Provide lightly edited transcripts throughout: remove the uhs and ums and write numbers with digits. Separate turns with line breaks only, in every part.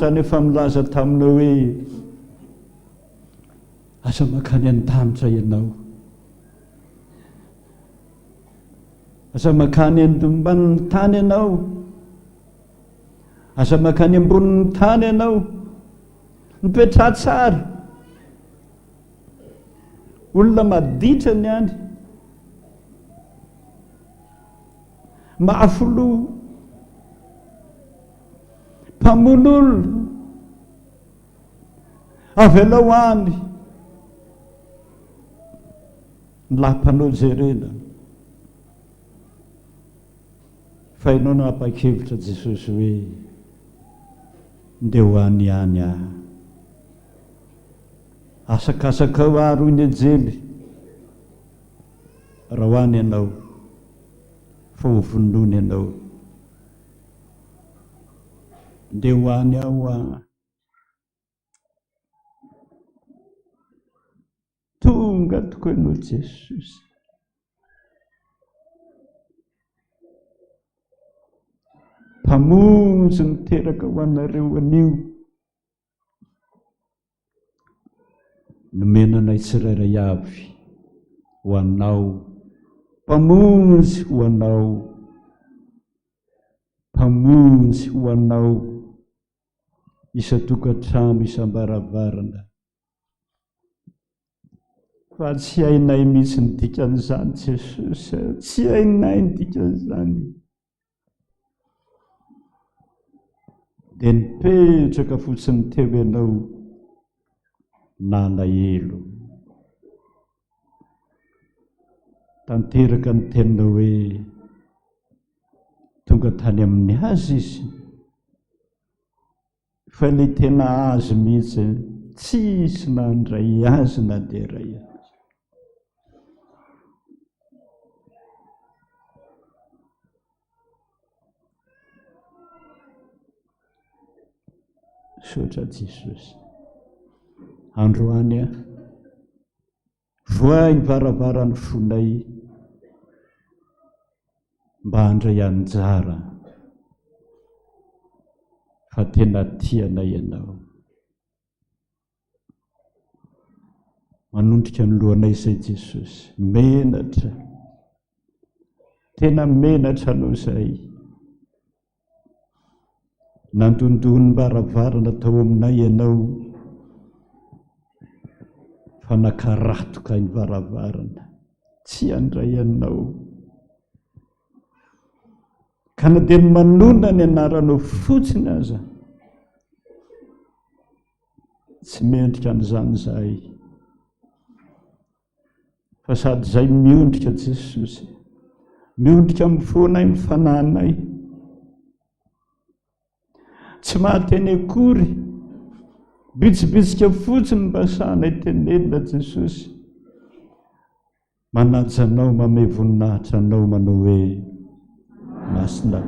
Tany famlaza tamina hoe asa makany an-danitra ianao, asa makany ambany tany ianao, asa makany amboniny tany ianao, mipetra tsara, olona maditra ny any, mafolo, mpamon'olona, avy alao any, ny lahampanao jerena. fa ianao nanapa-kevitra Jesosy hoe ndeha ho any any aho, asakasaka ho aro iny ejely raha ho any ianao fa ho vonony ianao, ndeha ho any aho a tonga tokoa ianao Jesosy. Mpamonjy miteraka ho anareo anio, nomenanay tsirairay avy ho anao, mpamonjy ho anao, mpamonjy ho anao isa-tokantrano isam-baravarana. Fa tsy hainay mihitsy ny dikan'izany Jesosy, tsy hainay ny dikan'izany. Dia nipetraka fotsiny teo ianao nalahelo, tanteraka ny teninao hoe tonga tany amin'ny azy izy, fa ilay tena azy mihitsy tsisy na ndray azy na dia ray azy. Sotra Jesosy, androany a voay ny varavaran'ny fonay mba handray anjara fa tena tianay ianao. Manondrika ny lohanay izay Jesosy, menatra, tena menatra anao izay, nandondony baravarana tao aminay ianao fa nakaratoka ny varavarana, tsy handray anao. Ka na dia manona ny anaranao fotsiny aza, tsy mendrika an'izany izahay, fa sady izay miondrika Jesosy, miondrika mifoanay, mifananay, tsy mahateny akory, bitsibitsika fotsiny mba sahanay tenenina Jesosy, manaja anao, manome voninahitra anao, manao hoe masina,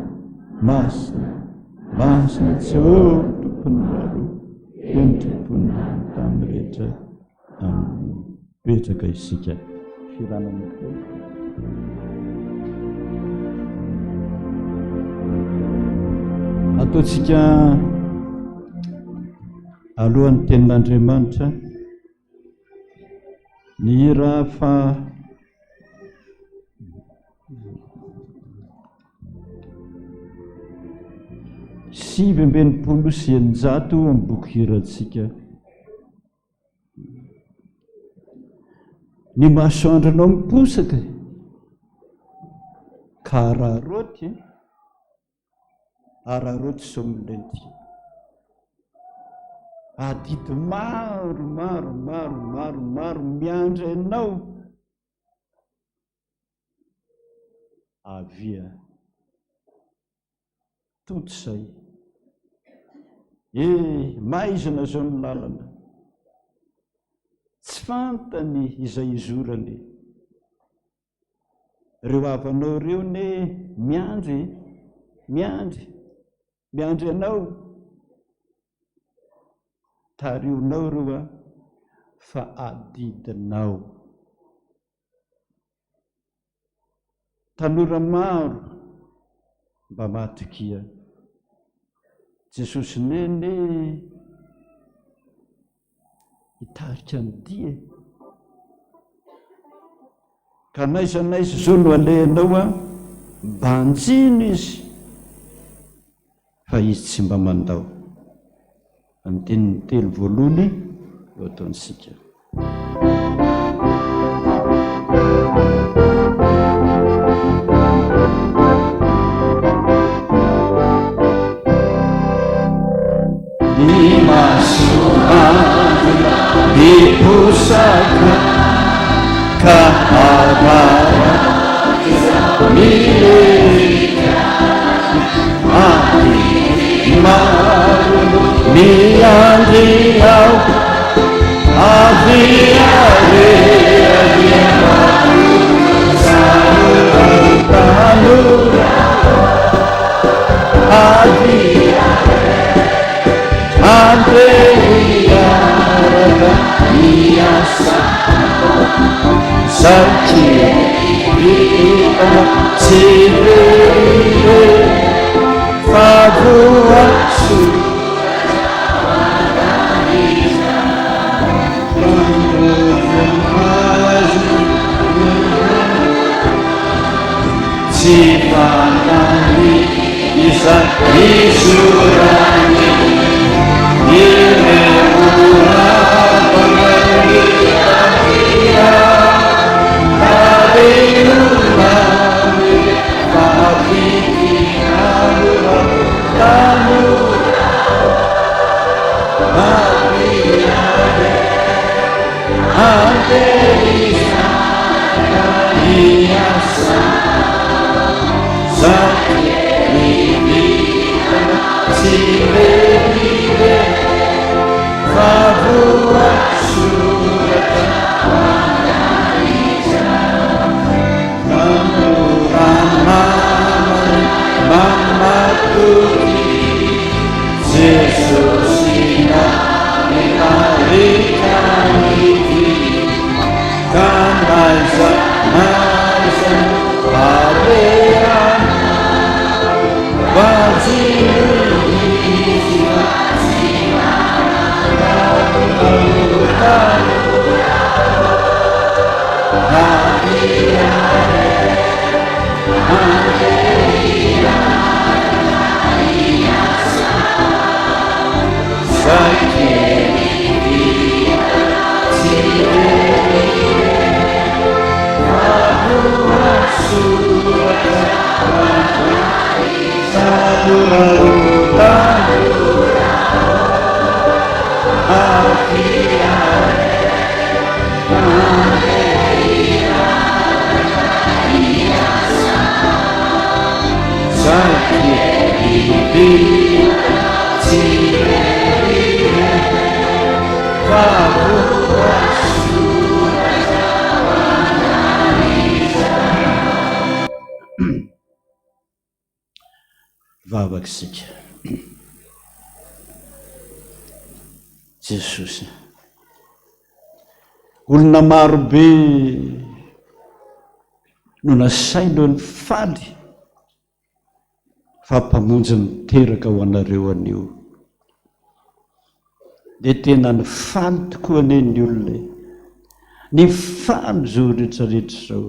masina, masina Jehovah tompony maro, eny tompony tamin'ny rehetra. Petraka isika firanana ataontsika alohan'ny tenin'Andriamanitra ny hira fa sivy amby enimpolo sy eninjato amin'ny boky hirantsika. Ny masoandronao miposaka ka araroty zao milety, adidy maro maro maro maro maro miandra ianao, avia toto izay, maizina zao ny lalana, tsy fantany izay izorany, reo avanao reo ne miandry ianao, tarionao reo fa adidinao. Tanora maro mba matokia, Jesosy nene hitarika ny dia, ka naiza zao no alehanao mba hanjino izy, fa izy tsy mba mandao. Amin'ny tenin'ny telo voalohany eo ataontsika. Ny masoandro miposaka ka avara mileka miandrinao aviare tanora Andrea Miasa Sachi Sivire Favuatsu Sivanani Isa Isurani Nile Murabani Harinulani Fabiki Narua Tanu Harinare Anderisa Iyasa Sakye Nivita Sivire Favuatsu Mama Tuki Jesusina Nikarika Niki Kanaisa Naisa Adean Vaziri Vavakisika Jesosy olona marobe no nasaino ny faly fampamonjy miteraka ho anareo anio dia tena ny faly tokoa ane ny olona ny faly zao rehetrarehetra zao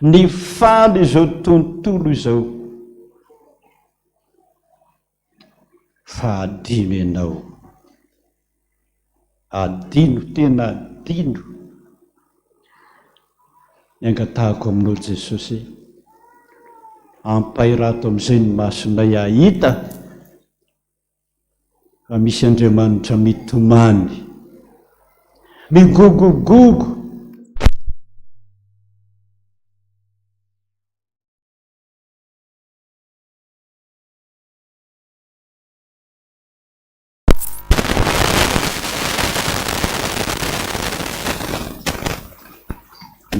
ny faly izao tontolo izao fa adino ianao adino tena adino niangatahako aminao Jesosy ampairato amin'izay ny masonay ahita fa misy Andriamanitra mitomany migogogogo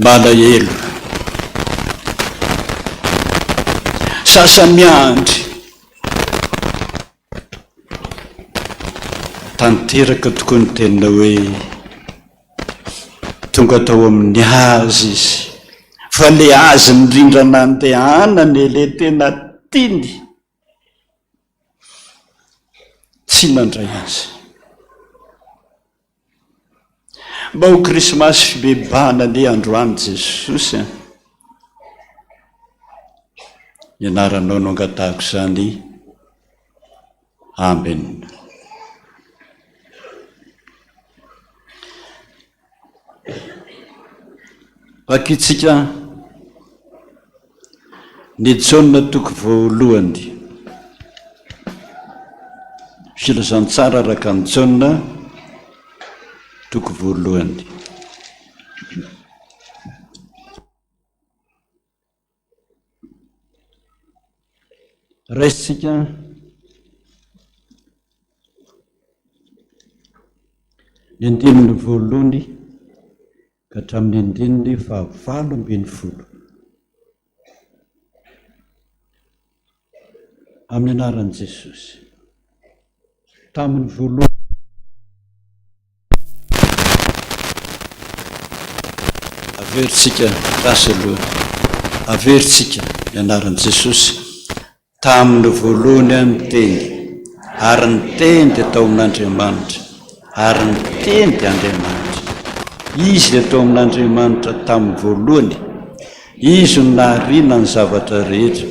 malahelo sasamiandry tanteraka tokoa ny tena hoe tonga tao amin'ny azy izy fa le azy mirindrana andehanany le tena tiny tsy mandray azy mba ho krismasy fibebahana le androany Jesosy ianaranao no angatahako zany amen. Vakitsika ny jauna toko voalohany filazantsara araka ny jauna toko voalohany raisitsika Indininy voalohany ka hatramin'ny indininy 80 amin'ny anaran'i Jesosy. Tamin'ny voalohany averitsika rasy aloha, averitsika ny anaran'i Jesosy. Tamin'ny voalohany ny teny, ary ny teny dia tao amin'Andriamanitra, ary ny teny dia Andriamanitra. Izy dia tao amin'Andriamanitra tamin'ny voalohany, izy no nahariana ny zavatra rehetra,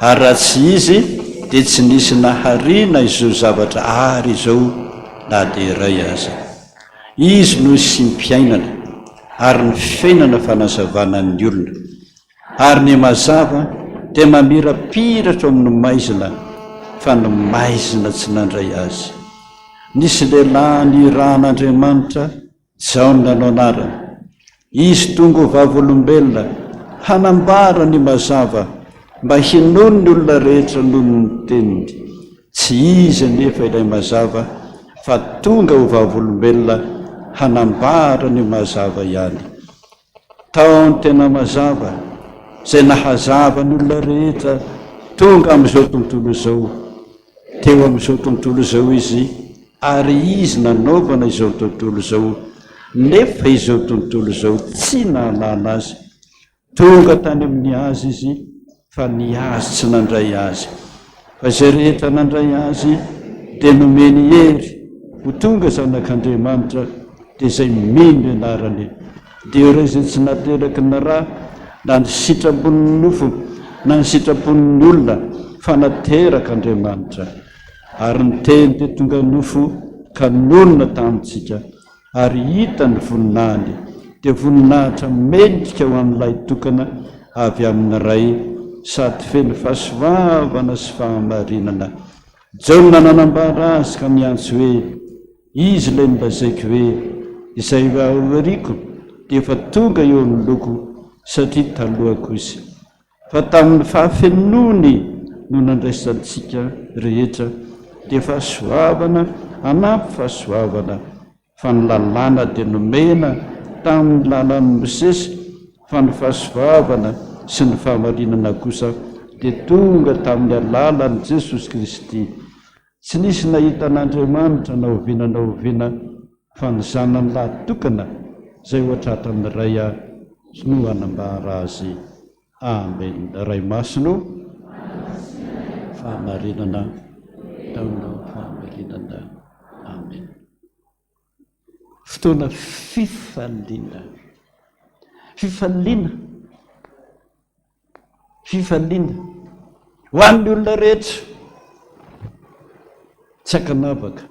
ary raha tsy izy dia tsy nisy nahariana izao zavatra ary izao na dia iray aza. Izy no simpiainana ary ny fiainana fanazavana ny olona, ary ny mazava dia mamirapiratra amin'ny maizina fa ny maizina tsy nandray azy. Nisy lehilahy niran'Andriamanitra izao no nanao anarana. Izy tonga ho vavolombelona hanambara ny mazava mba hinono ny olona rehetra noho ny teniny. Tsy izy nefa ilay mazava fa tonga ho vavolombelona hanambara ny mazava ihany. Tao ny tena mazava izay nahazava ny olona rehetra tonga amin'izao tontolo izao. Teo amin'izao tontolo izao izy, ary izy nanaovana izao tontolo izao, nefa izao tontolo izao tsy nahalala azy. Tonga tany amin'ny azy izy, fa ny azy tsy nandray azy. Fa izay rehetra nandray azy dia nomeny hery ho tonga zanak'Andriamanitra, dia izay mino ianarany. Dia ireo izay tsy nateraky ny raha na ny sitrapon'ny nofo na ny sitrapon'ny olona, fa nateraka Andriamanitra. Ary ny teny dia tonga nofo ka nonona tamintsika, ary hita ny voninahiny, dia voninahitra mendrika ho amin'ilay tokana avy amin'ny ray, sady feno fahasoavana sy fahamarinana. Jaona nanambara azy ka miantso hoe, izy ilay nilazaiko hoe, izay aoriko dia efa tonga eo amin'ny loko, satria taloha kosa. Fa tamin'ny fahafenony no nandraisantsika rehetra, dia fahasoavana anampy fahasoavana. Fa ny lalàna dia nomena tamin'ny lalàn'i Mosesy, fa ny fahasoavana sy ny fahamarinana kosa dia tonga tamin'ny alalan'i Jesosy Kristy. Tsy nisy nahita an'Andriamanitra na oviana, fa ny zanany lahy tokana izay ho atratra amin'ny ray no hanambara azy. Amen. Ray masino fahamarinana taona fahamarinana. Amen. Fotoana fifaliana ho an'ny olona rehetra, tsy akanavaka,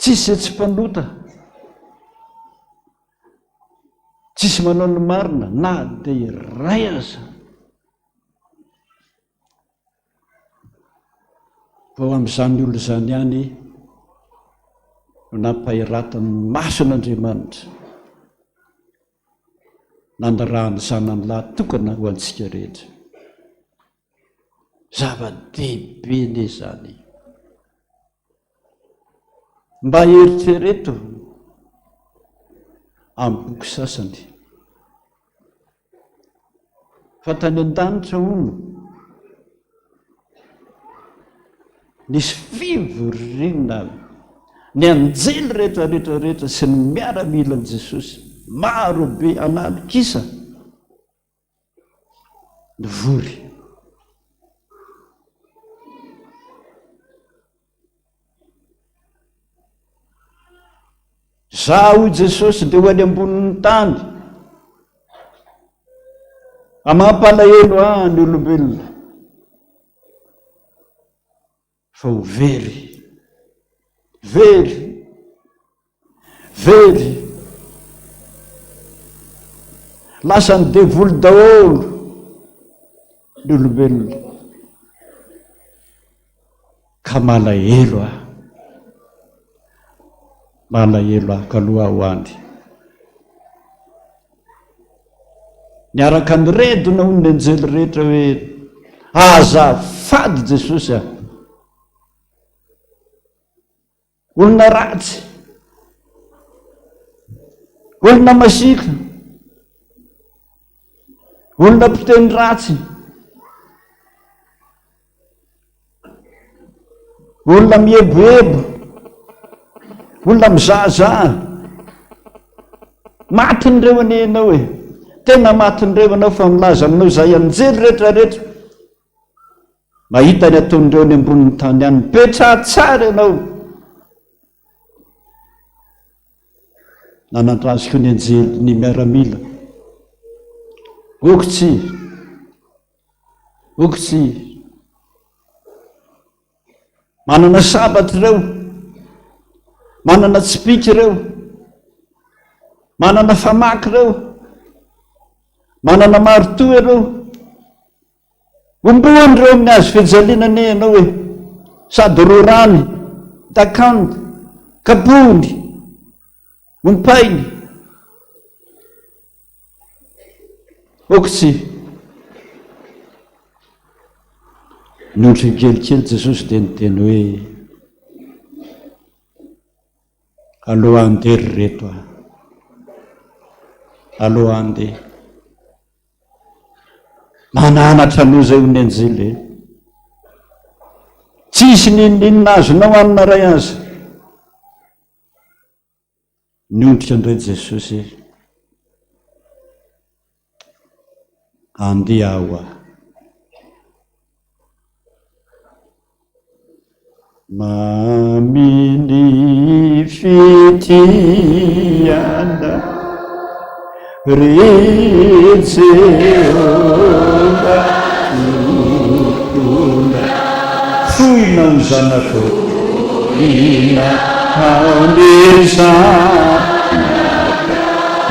tsisy tsy mpanota, tsisy manao ny marina na dia iray aza. Vao amin'izany olona izany ihany no nampahiratany maso an'Andriamanitra, nandarahany zanany lahy tokana ho antsika rehetra. Zava-dehibe ne zany. Mba eritrereto amin'ny boky sasany, fa tany an-danitra hono nisy fivoriana ny anjely rehetra sy ny miaramila an' Jesosy, maro be analokisa ny vory. Za hoy Jesosy dia ho any ambonin'ny tany, amampalahelo ny olombelona, fa ho very, lasa ny devoly daholo ny olombelona, ka malahelo ka aloha ho any. Niaraka ny redona hono ny anjely rehetra hoe, azafady Jesosy olona ratsy, olona masika, olona mpiteny ratsy, olona mieboebo, olona mizahazaha, matiny reo anenao e, tena matiny reo anao fa milaza aminao zay anjely rehetrarehetra, mahita ny ataon'ireo ny ambonin'ny tany any, petra tsara ianao. Nanandraziko ny anjely ny miaramila, okotsy, manana sabaty ireo, manana tsipika ireo, manana famaky ireo, manana marito ireo, omboany ireo amin'ny azo fijalinana ianao hoe sady rorany, takanda, kabony, ompainy, okotsy. Notry kelikely Jesosy dia niteny hoe aloha andery reto a, aloha andeha, mananatra anao zay ho ny anjely e, tsisy ninona azonao anina ray aza. Niontrika indray Jesosy, andeha aho a, mamily fitiana re Jehova nokona foina ny zanako ina haonezanaka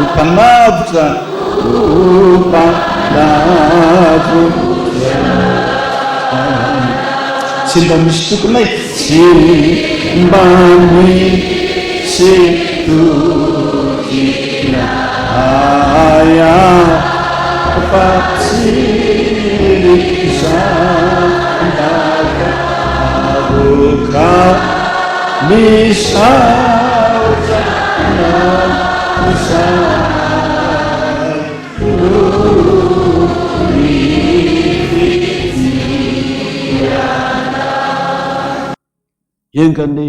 opanavotra tsy mba misy tokonay, tsy mba misy tokona aya fa tsiry zanaka aroka misaozana engane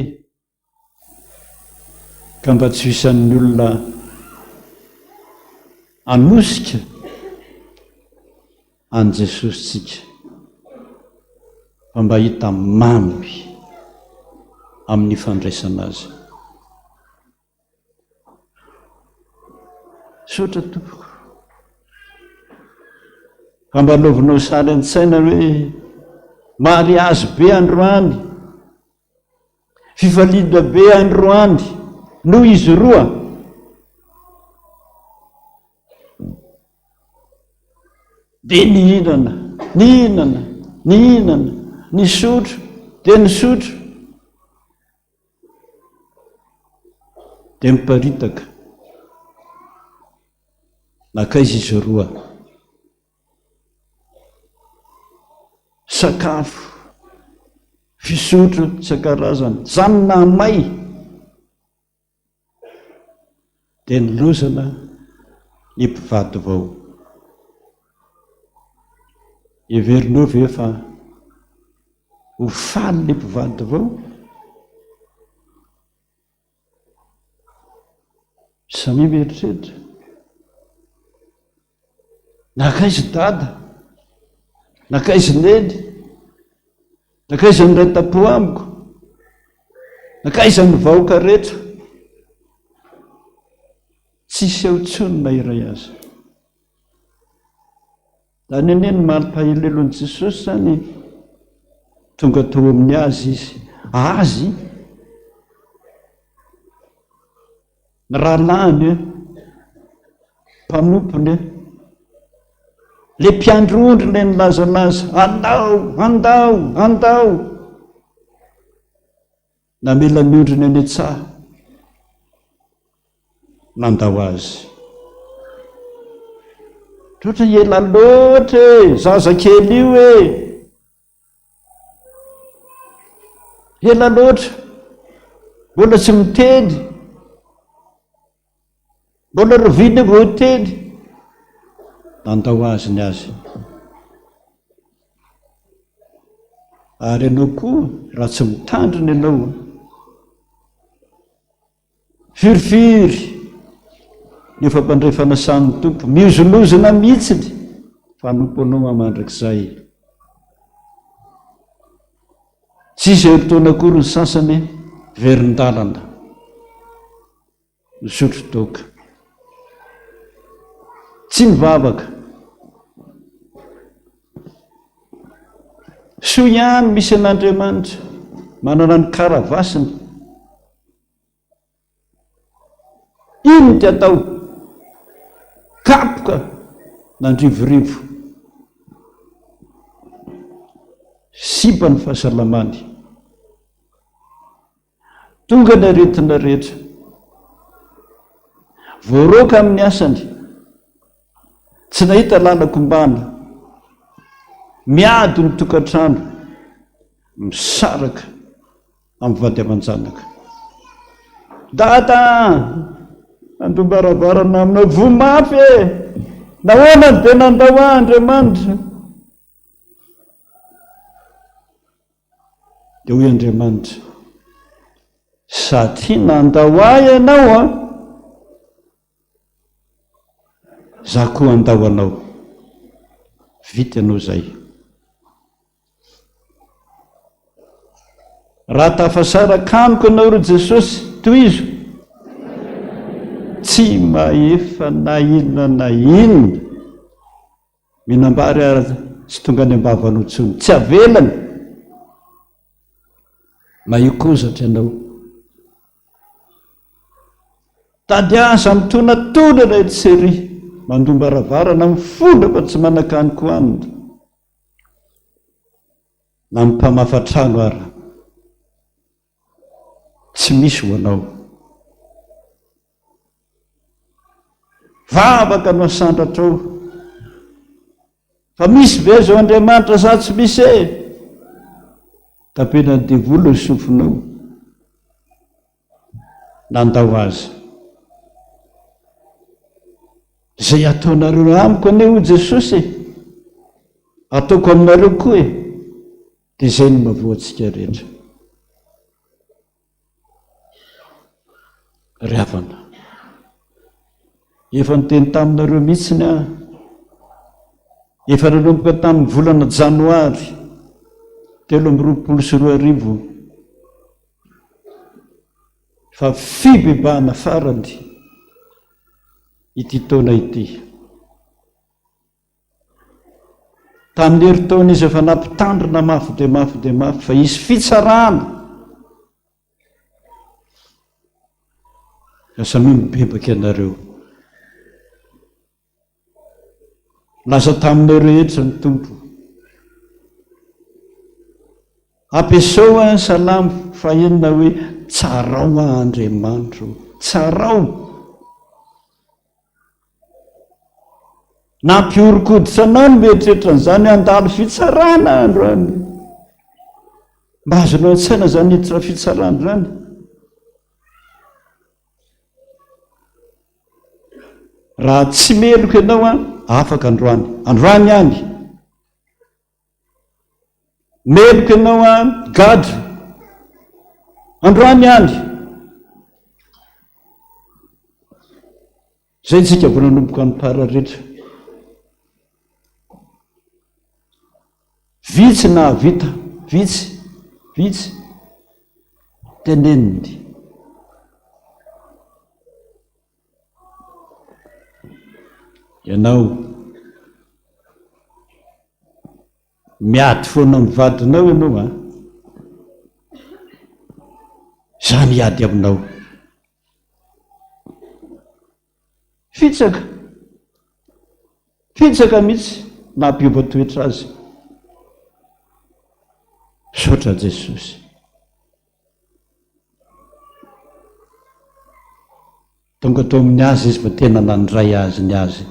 ka mba tsy hisan'ny olona anosika an' Jesosy tsika, fa mba hita mamy amin'ny fandraisana azy. Sotra tompoko, fa mba lovinao sary an-tsaina hoe mariazy be androany, fifaliana be androany noho izy roa, dia nihinana, nisotro, dia nisotro, dia miparitaka. Nakaiza izy roa sakafo, fisotro isan-karazany, zanona may, dia nilozana ny mpivady vao. Heverinao ve fa ho faly ny mpivady vao? Samy mieritreritra, nakaiza dada, nakaiza neny, nakaiza ny ray tapo amiko, nakaiza ny vahoaka rehetra, tsisy eo tsonona iray azy. Da neneny malim-pahelelon'i Jesosy zany tonga tao amin'ny azy ny rahalany mpanompony le mpiandrondry le nilazalaza, andao namela miondriny any an-tsaha, nandao azy. Ohatra ela loatra e, zazakely io e, ela loatra, mbola tsy mitedy, mbola roviny vao tedy, nandao azy ny azy. Ary ianao koa raha tsy mitandrina ianao, firifiry ny fampandrefana samy tompo, miozolozona mihitsiny fa nomponao mamandrakizay. Tsisy heritaona akory ny sasany verin-dalana misotro toaka, tsy mivavaka. Soa ihany misy an'Andriamanitra manana ny karavasiny. Ino ty atao? Kapoka nandrivorivo, sipa ny fahasalamany, tonga ny aretina rehetra, voaroka amin'ny asany, tsy nahita lalakombana, miady ny tokantrano, misaraka amin'ny vady aman-janaka. Dada, andom-baravarana aminao, vomafy e! Nahoana ny dia nandao ahy Andriamanitra? Dia hoy Andriamanitra, satria nandao ahy ianao za koa andao anao. Vita ianao zay. Raha tafasaraka amiko ianao ro Jesosy, tohizo, tsy maefa na inona na inona minambary ary tsy tonga any ambavanao tsony, tsy avelany. Maikozatra ianao, tady asa mitonatona ety sery, mandombaravarana mifonda fa tsy manakaniko anina, na mipamafatrano ary tsy misy ho anao. Vavaka no asandratrao, fa misy ve zao Andriamanitra sa tsy misy e? Tapena ny devoly ny sofinao, nandao azy. Zay ataonareo amiko aneo Jesosy, ataoko aminareo koa e, dia izay no mahavoantsika rehetra. Ry havana, efa niteny taminareo mihitsiny aho, efa nanomboka tamin'ny volana janoary 2024 fa fibebahana farany ity taona ity. Tamin'ny heritaona izy efa nampitandrina mafy dia mafy dia mafy, fa hisy fitsarana. Lasa mibebaka ianareo. Lasa taminao rehetra ny tompo. Ampiasao ny salamo fahenina hoe tsarao Andriamanitra, tsarao. Nampiorokoditra anao ny mieritreritra an'izany handalo fitsarana androany. Mba azonao an-tsaina zany hiditra fitsarana zany. Raha tsy meloka ianao afaka androany, androany ihany. Meloka ianao gadro, androany ihany. Zay tsika vao nanomboka any para rehetra. Vitsy na vita, vitsy teneniny. Ianao miady foana amin'ny vadinao ianao za miady aminao. Fitsaka mihitsy nampiova toetra azy. Saotra Jesosy. Tonga tao amin'ny azy izy fa tena nandray azy ny azy.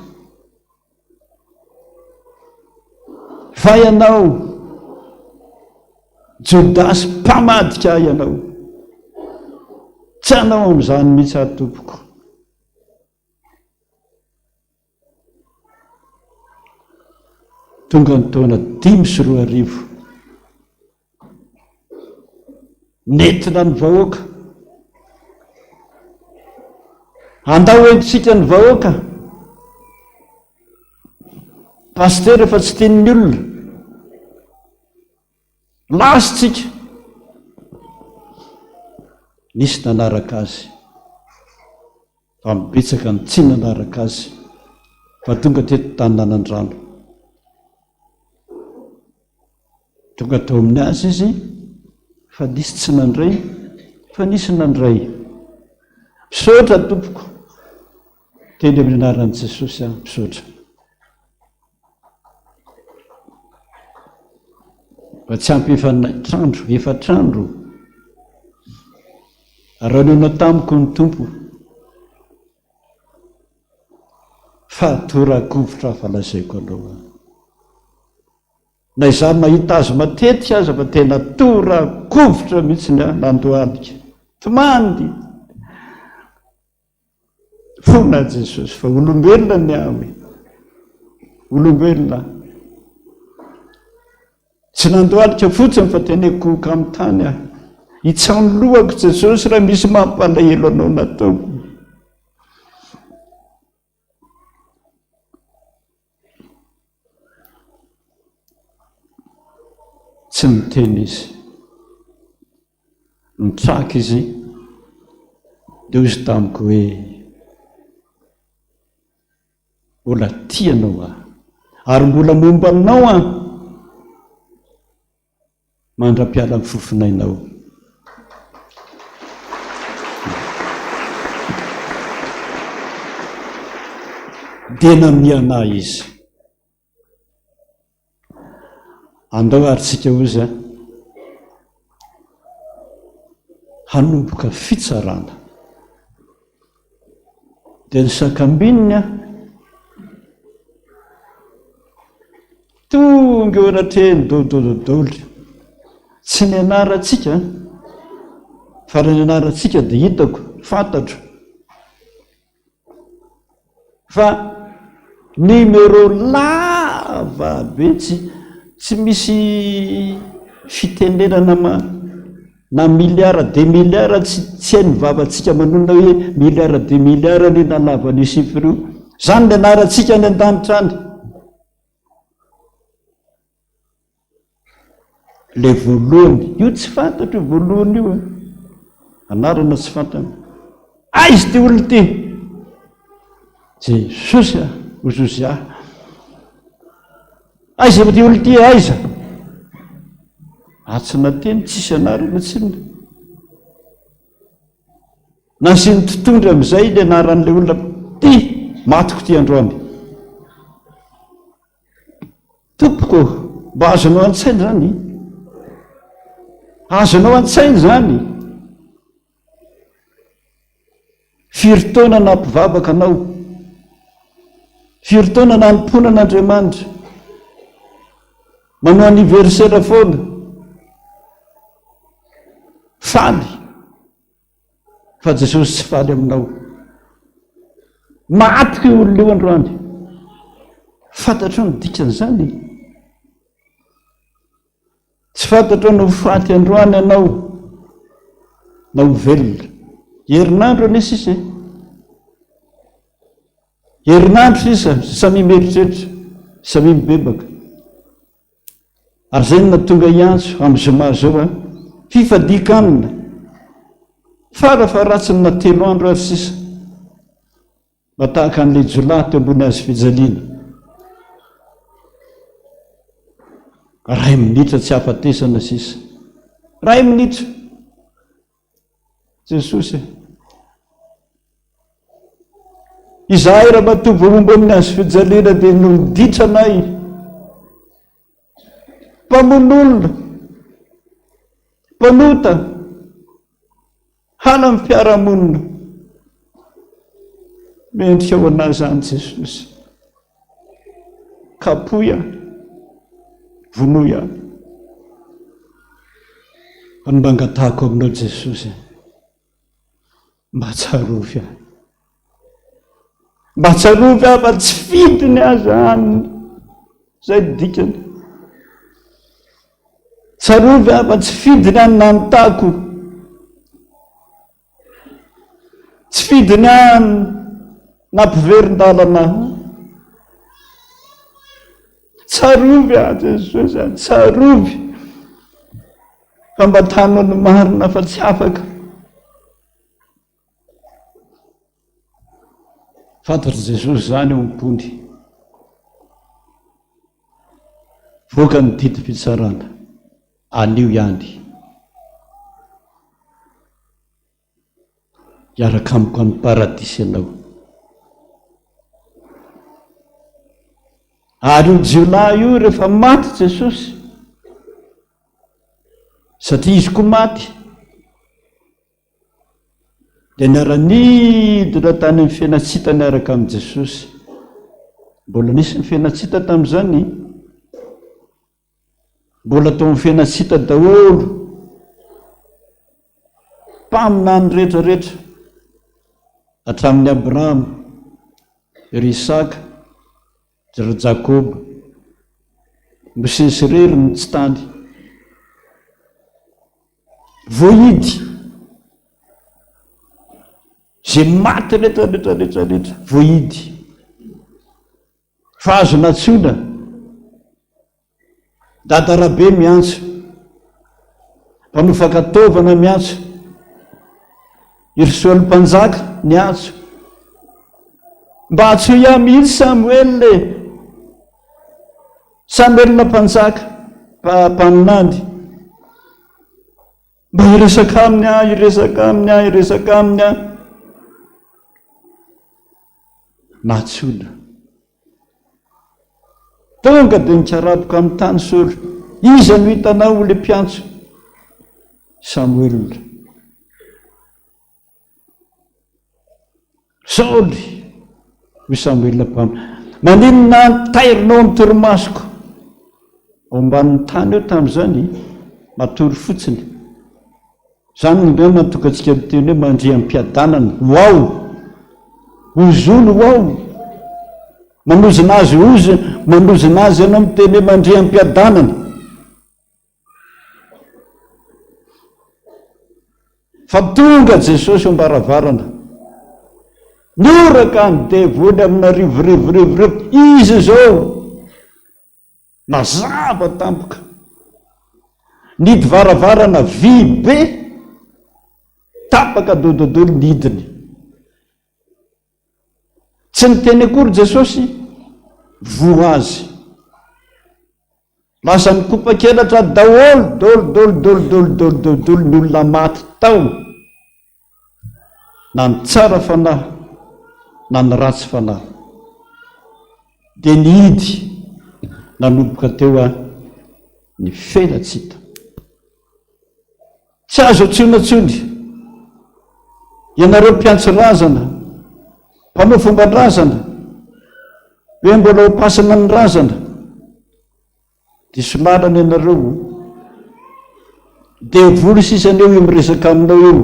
Fa ianao Jodasy mpamadika ianao, anao amin'izany mihitsy tompoko. Tonga ny taona 5 nentina ny vahoaka, andao entsika ny vahoaka. Pastera efa tsy tian'ny olona, lasitsika. Nisy nanaraka azy, fa mibetsaka ny tsy nanaraka azy, fa tonga teto Taninanandrano. Tonga tao amin'ny azy izy, fa nisy tsy nandray, fa nisy nandray. Misaotra tompoko, teny amin'ny anaran'i Jesosy aho, misaotra. Fa tsy ampy efatrandro, arahanona tamiko ny tompo, fa torakovitra falazaiko aloha. Na izaho mahita azy matetika aza, fa tena torakovitra mihitsy ny nandohalika. Tomandy, fona Jesosy, fa olombelona ny amy, olombelona. Tsy nandohalika fotsiny fa teneko amin'ny tany aho. Hitsanoloako Jesosy raha misy mampalahelo anao nataoko. Tsy miteny izy, mitraka izy, dia izy tamiko hoe mbola tianao aho, ary mbola momba anao aho mandra-piala amin'ny fofinainao. Dia namiana izy. Andao ary tsika ozy hanomboka fitsarana. Dia ny sakambininy tonga eo anatrehany dodododolo. Tsy ny anarantsika, fa ny anarantsika dia hitako, fantatro. Fa numéro lava be, tsy misy fitenenana na miliara de miliara, tsy hainy vavantsika manona hoe miliara de miliara ny nalava ny chiffre io. Zany ny anarantsika ny an-danitra any. Le voalohany, io tsy fantatro voalohany io, anarana tsy fantana. Aiza ty olona ty? Jesosy Ozozia. Aiza ty olona ty? Aiza? Tsy nateny, tsisy anarana tsinona. Nasy ny totondry amin'izay ny anaran'le olona ty, matiko ty androany. Tompoko, mba azonao an-tsainy zany. Azonao an-tsainy zany. Firy taona nampivavaka anao, firy taona nanompoana an'Andriamanitra, manao anniversaire foana, faly, fa Jesosy tsy faly aminao. Matiko io olona io androany. Fantatro ny dikan'izany. Tsy fantatro no faty androany ianao na ho velona. Herinandro anesy izy, herinandro sisa, samy mieritreritra, samy mibebaka. Ary zay no natonga iantso amin'ny zoma zao fifadikanina. Faratsy na 3 andro ary sisa, mba tahaka an'ilay jolahy teo ambony hazo fijaliana. 2 minitra tsy hafatesana sisa, 2 minitra. Jesosy, izahay raha matovy momba amin'ny hazo fijaliana dia noditra anay, mpamon'olona, mpanota, hana amin'ny mpiara-monina. Mendrika ho anazy zany Jesosy. Kapoya, vonoya. Ny mangatahako aminao Jesosy, mba tsarovy ahy, mba tsarovy ahy fa tsy fidiny azy any, zay dikany. Tsarovy ahy fa tsy fidiny any nanontako, tsy fidiny any nampiverin-dalana. Tsarovy ahy Jesosy, tsarovy fa mba tanony marina fa tsy afaka. Fantatry Jesosy zany ompony, voaka ny didi-pitsarana, anio ihany hiaraka amiko amin'ny paradisy ianao. Ary io jiolahy io rehefa maty Jesosy, satria izy koa maty, dia niara-nidina tany amin'ny fiainatsita niaraka amin'i Jesosy. Mbola nisy ny fiainatsita tamin'izany, mbola tao amin'ny fiainatsita daholo, mpamina ny rehetrarehetra, hatramin'ny Abrahama, ry Isaka, ry Jakoba, Mosesy irery ny tsy tany. Voahidy zay maty rehetra voahidy, fa azo natsoina. Dadarabe miantso, mpanofakatovana miantso, Irsoly mpanjaka miantso, mba atso iaho mihitsy Samuel mpanjaka, mpaminany, mba iresaka aminy ahy, iresaka aminy ahy. Natsoina. Tonga dia nikaraboka amin'ny tany Saoly. Iza no hitanao le mpiantso? Samuel. Saoly, io Samuel maninona tairinao amin'ny torimasoko? Ao ambanin'ny tany eo tamin'izany, matory fotsiny. Zany no mahatonga antsika miteny hoe mandriam-piadanana. Wow! Ozolo wow! Manozina azy ianao miteny hoe mandriam-piadanana. Fa tonga Jesosy ambaravarana, noraka ny devoly amina rivo. Izy zao mazava tampoka, nidy varavarana vy be, tapaka dododolo nidiny. Tsy niteny akory Jesosy, voa azy. Lasa nikopa-kelatra daholo ny olona maty tao, na ny tsara fanahy, na ny ratsy fanahy. Dia nihidy nanomboka teo ny fenatsita. Tsy azo antsoinatsony ianareo mpiantso razana, mpanao fomban-drazana, hoe mbola ho pasina ny razana, dia solalana ianareo. Devoly sisany eo miresaka aminao eo,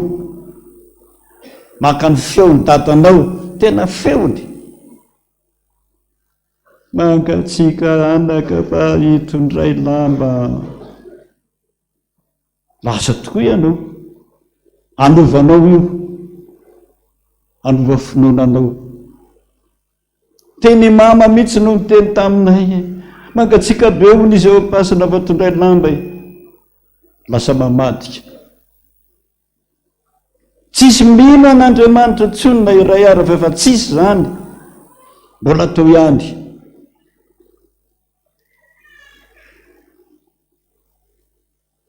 maka ny feony dadanao, tena feony. Mangatsika anaka fa hitondray lamba. Lasa tokoa ianao, anovanao io, anova finoananao. Teny mama mihitsy no miteny taminay, mangatsika be hono izy eo pasina vatondray lamba. Lasa mamadika. Tsisy mino an'Andriamanitra intsony na iray ary fa tsisy zany, mbola tao ihany.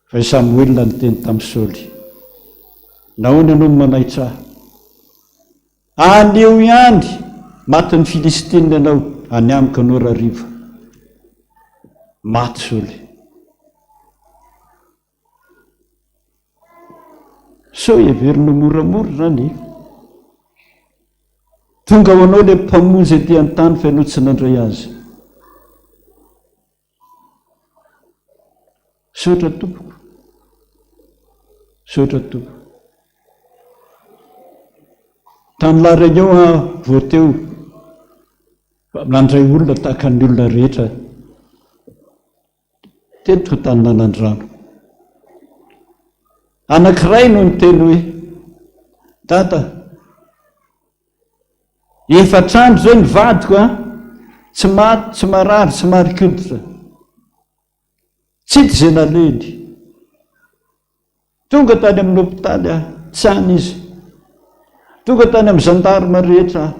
Fa i Samuel ny teny tamin'i Saoly, nahoana ianao no manaitra ahy? Anio ihany maty ny Filistina ianao, any amiko anao rariva. Maty Saoly. So heverina moramora zany, tonga ho anao le mpamonjy etỳ an-tany fa ianao tsy nandray azy. Saotra tompoko, saotra tompoko. Tanylahy regny eo voateo nandray olona tahaka ny olona rehetra teto Taninanandrano. Anankiray no niteny hoe tata, efatrandro zao nivadiko tsy maty, tsy marary, tsy marikoditra, tsy zay naleny. Tonga tany amin'ny hôpitaly tsy any izy, tonga tany amin'ny gendarme rehetra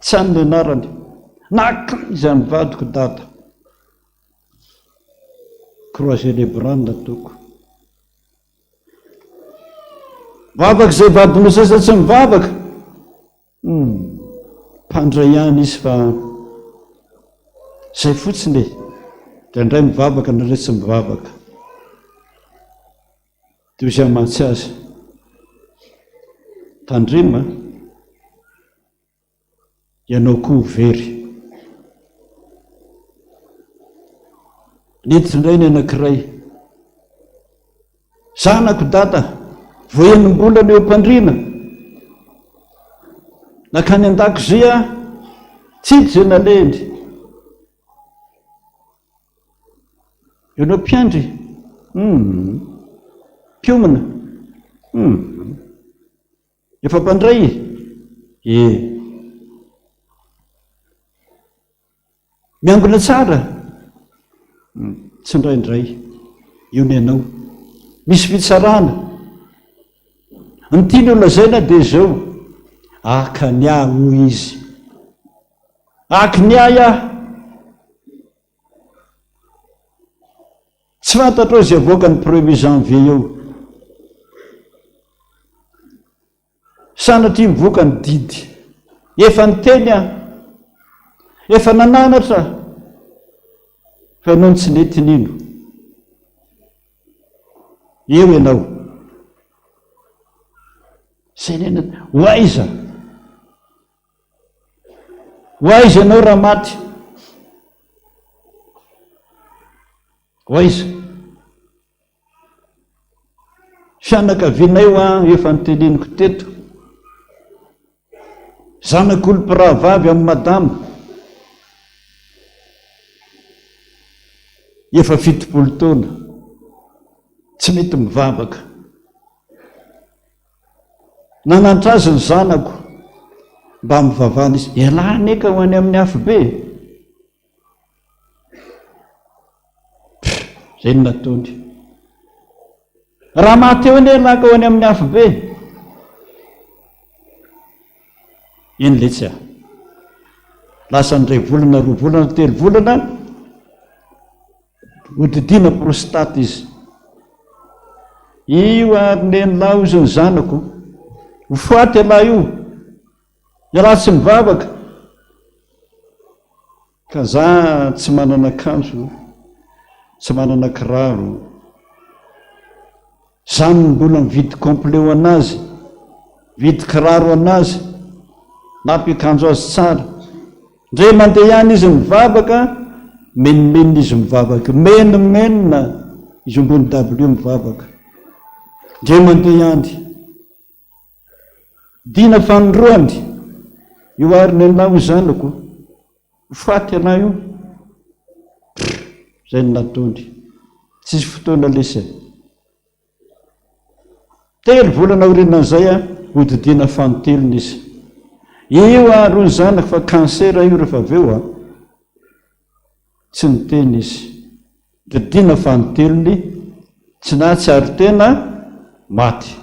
tsy any ny anarany, nakaiza nivadiko data. Croiser les bras nataoko. Mivavaka zay vadinao sasa tsy mivavaka, mpandray ihany izy fa zay fotsiny indray mivavaka na ray tsy mivavaka. Dia izy amatsy azy, tandrema ianao koa very. Niditra indray ny anankiray, zanako data, vao enim-bolana eo Ampandrina, nakany an-dakozia tsy zay naleny. Ianao mpiandry? Mpiomana? Efa mpandray? Miangona tsara? Tsy ndraindray. Io ny anao. Misy fitsarana. Ny tiany olazaina dia zao, akany ahy hoy izy. Akiny ahy aho. Tsy fantatra ao izay avoaka ny 1er janvier eo. Sanatria mivoaka ny didy. Efa niteny aho. Efa nananatra. Fa ianao tsy nety nino. Eo ianao. Zay nena, hoaiza? Hoaiza ianao raha maty? Hoaiza? Fianakavianay efa niteneniko teto. Zanak'olom-pirahavavy amin'ny madama. Efa 70 taona. Tsy mety mivavaka. Nananitra azy ny zanako mba mivavahana izy. Ialahy neka ho any amin'ny afo be. Zay no nataony. Raha maty eo anie ialahy ka ho any amin'ny afo be. Iny letsy aho. Lasa ndray volana, 2 volana, 3 volana, hodidina prostate izy. Io ary lehilahy izy ny zanako. Hofaty ialahy io. Ialahy tsy mivavaka. Ka za tsy manana akanjo, tsy manana kiraro. Zany mbola mividy complet ho anazy, vidy kiraro anazy, nampiakanjo azy tsara. Ndray mandeha ihany izy mivavaka, menimenina izy mivavaka, menina izy ambony W mivavaka. Ndray mandeha ihany. Dina fanondroany, io ary lehilahy io zanako, faty ialahy io. Zay no nataony. Tsisy fotoana lesy. 3 volana aorianan'izay hodidina fanotelony izy. Io ary ny zanako fa kansera io rehefa avy eo tsy niteny izy. Didina fanotelony, tsy na tsy ary tena maty.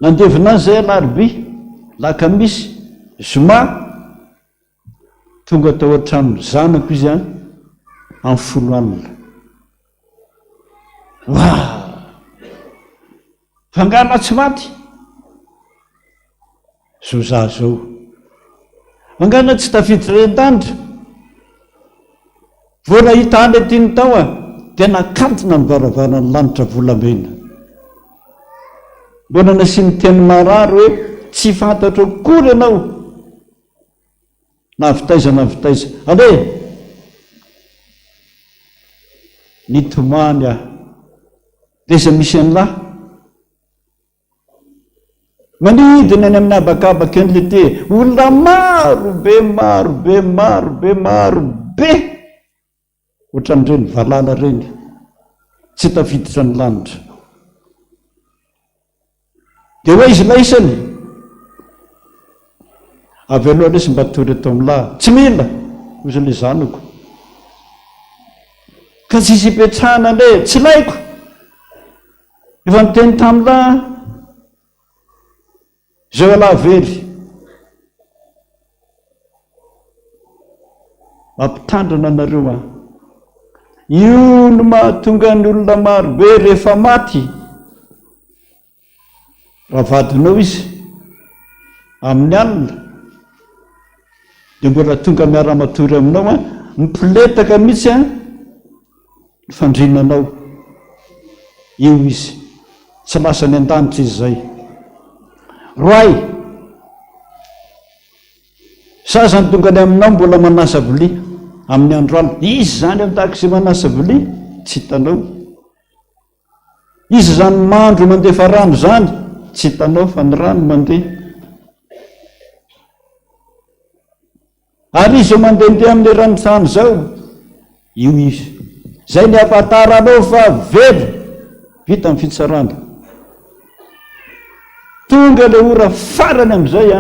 Nandevina azy zay alarobia, lakamisy, zoma, tonga tao an-tranony zanako izy amin'ny 10 alina. Fangala tsy maty. Zao za zao. Fangala tsy tafiditra ren-danitra. Vao nahita any tiany tao dia nakantina ny varavarana ny lanitra volamena. Mbona nasiany teny marary hoe tsy fantatro akory ianao. Navitaiza. Ale! Nitomany aho. Dia iza misy an'lahy. manidina any amin'ny abakabaka an'le te olona marobe ohatran'ireny valala reny tsy tafiditra ny lanitra dia hoe izy laisany avy aloha lesy mba tory eto amin'lahy tsy mila ozy le zanako ka tsisy ipetrahana le tsy laiko efa miteny tamin'lahy zay alahy very mampitandrana anareo io no mahatonga ny olona marobe rehefa maty raha vadinao izy amin'ny alina dia mbola tonga miara-matory aminao mipiletaka mihitsy ny fandrinanao io izy tsy lasa ny an-danitra izy zay roay sasany tonga ny aminao mbola manasa vilia amin'ny andro alina izy zany amin'tak'izay manasa vilia tsy hitanao izy zany mandro mandefa rano zany tsy hitanao fa ny rano mandeha ary izy mandehandeha amin'ny ranontsany zao io izy zay ny ampataranao fa velo vita amin'ny fitsarana tonga le ora farany amin'izay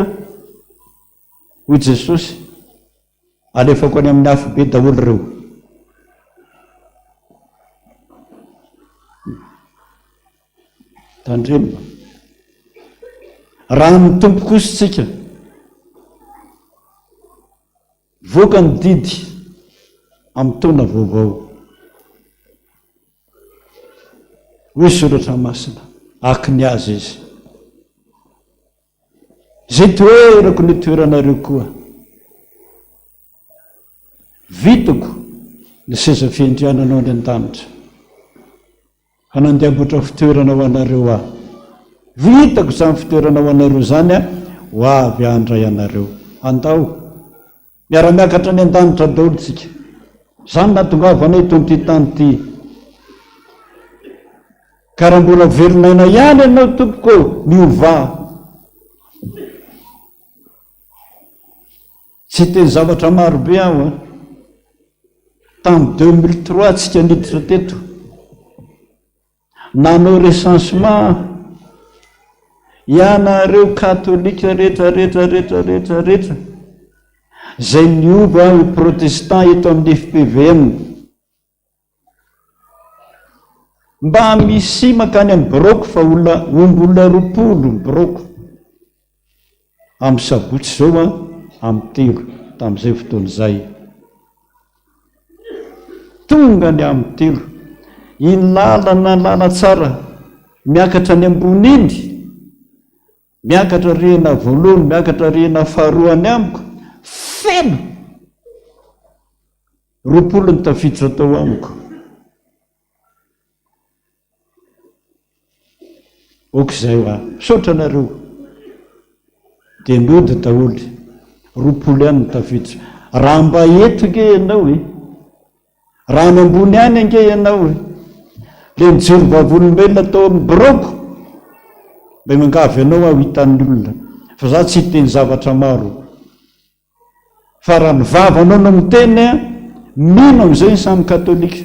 ho Jesosy alefako any amin'ny afo be daholo ireo tandremo raha ny tompo kositsika voaka ny didy amin'ny taona vaovao hoe soratra masina aky ny azy izy zay toerako ny toeranareo koa vitako ny seza fiandriananao ny an-danitra fa nandehamboatra fitoerana ho anareo vitako zany fitoerana ho anareo zany ho avy andray anareo andao miara-miakatra ny an-danitra daholo tsika zany nahatongavanay itony tany ty ka raha mbola verinaina ihany ianao tompoko miova tsy teny zavatra marobe aho tamin'ny 2003 tsika niditra teto nanao recensement ianareo katolika rehetra zay niova protestant eto amin'ny FPVM mba misy makany amin'ny broko fa ombolona 20 broko amin'ny sabotsy zao amin'ny 3 tamin'izay fotoana izay tonga ny amin'ny 3 ilalana lala tsara miakatra ny ambony iny miakatra rihana voalohany miakatra rihana faharoany amiko feno 20 ny tafiditra tao amiko okizay misaotra anareo dia nody daholo 20 ihany ny tafiditra raha mba eto nge ianao raha ny ambony any nge ianao le mijoro vavolombelona tao amin'ny broko mba mangavy ianao aho hitan'ny olona fa za tsy hiteny zavatra maro fa raha ny vavanao no miteny mino amin'izay ny samy katolika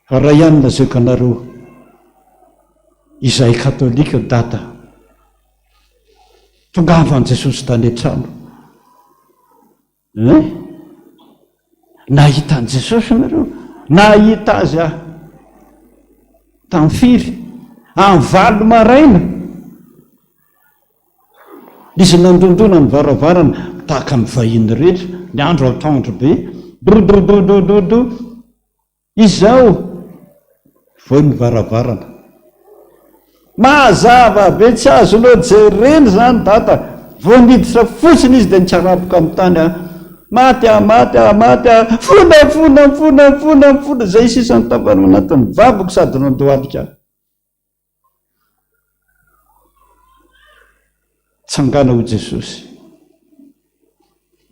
fa raha ihany lazaiko anareo izay katolika data tongavan'i Jesosy tany an-trano nahitany Jesosy nareo nahita azy tamin'ny firy amin'ny 8 maraina izy nandondona ny varavarana tahaka ny vahiny rehetra ny andro atandro be dodododododo izao voa ny varavarana mazava be tsy azo loha jereny zany data voaniditra fotsiny izy dia nitsaraboka amin'ny tany maty fona zay sisany tapany manatin'ny vavoko sady nandohalika tsangana ho Jesosy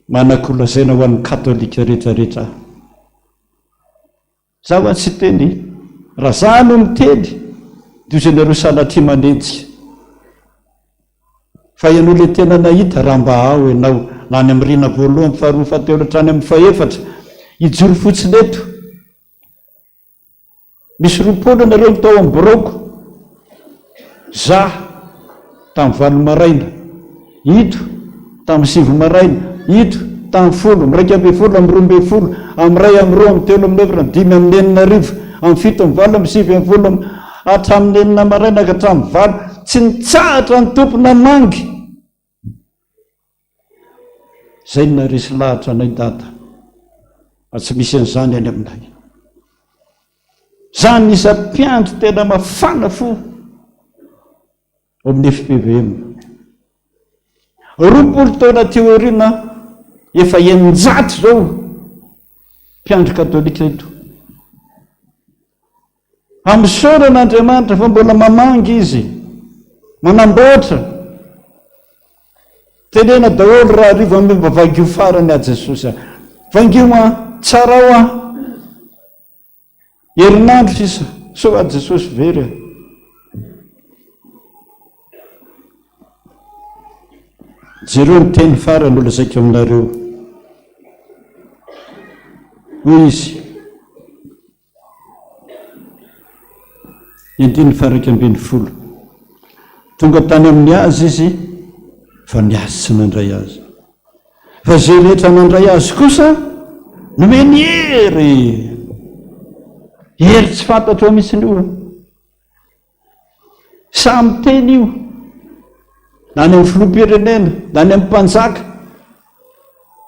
manakolazaina ho an'ny katolika rehetrarehetra zaho tsy teny raha za no miteny diozenareo salatria manetsika fa ianao le tena nahita raha mba ao ianao lany amin'ny rina voalohany faharoa fahatelo hatrany amin'ny faefatra ijoro fotsiny eto misy roapolo nareo ny tao amin'ny boroko za tamin'ny valo maraina ito tamin'ny sivy maraina ito tamin'ny folo miraika amby folo amin'ny roa amby folo amin'ny ray amin'ny roa amin'ny telo amin'ny efatra dimy amin'ny enina arivo amin'ny fito amin'ny valo amin'ny sivy amin'ny folo hatramin'ny enina maraina ka hatramin'ny valo tsy nitsahatra ny tompona mangy zay na resy lahatra anay data fa tsy misy an'izany any aminay zany nisa mpiandro tena mafana fo ao amin'ny FPVM roapolo taona teorina efa eninjato zao mpiandro katolika eto amin'ny soran'Andriamanitra fa mbola mamangy izy manamboatra tenena daholo raha arivo amemba vangio farany a Jesosy vangio tsara ao herinandro sisa so a Jesosy very jereo ny teny farany olo zaika aminareo hoy izy indiny faraika ambiny folo tonga tany amin'ny azy izy fa niazy tsy nandray azy fa zay rehetra nandray azy kosa nomeny hery tsy fantatro mihitsiny io samy teny io na ny amin'ny filoham-pirenena na ny amin'ny mpanjaka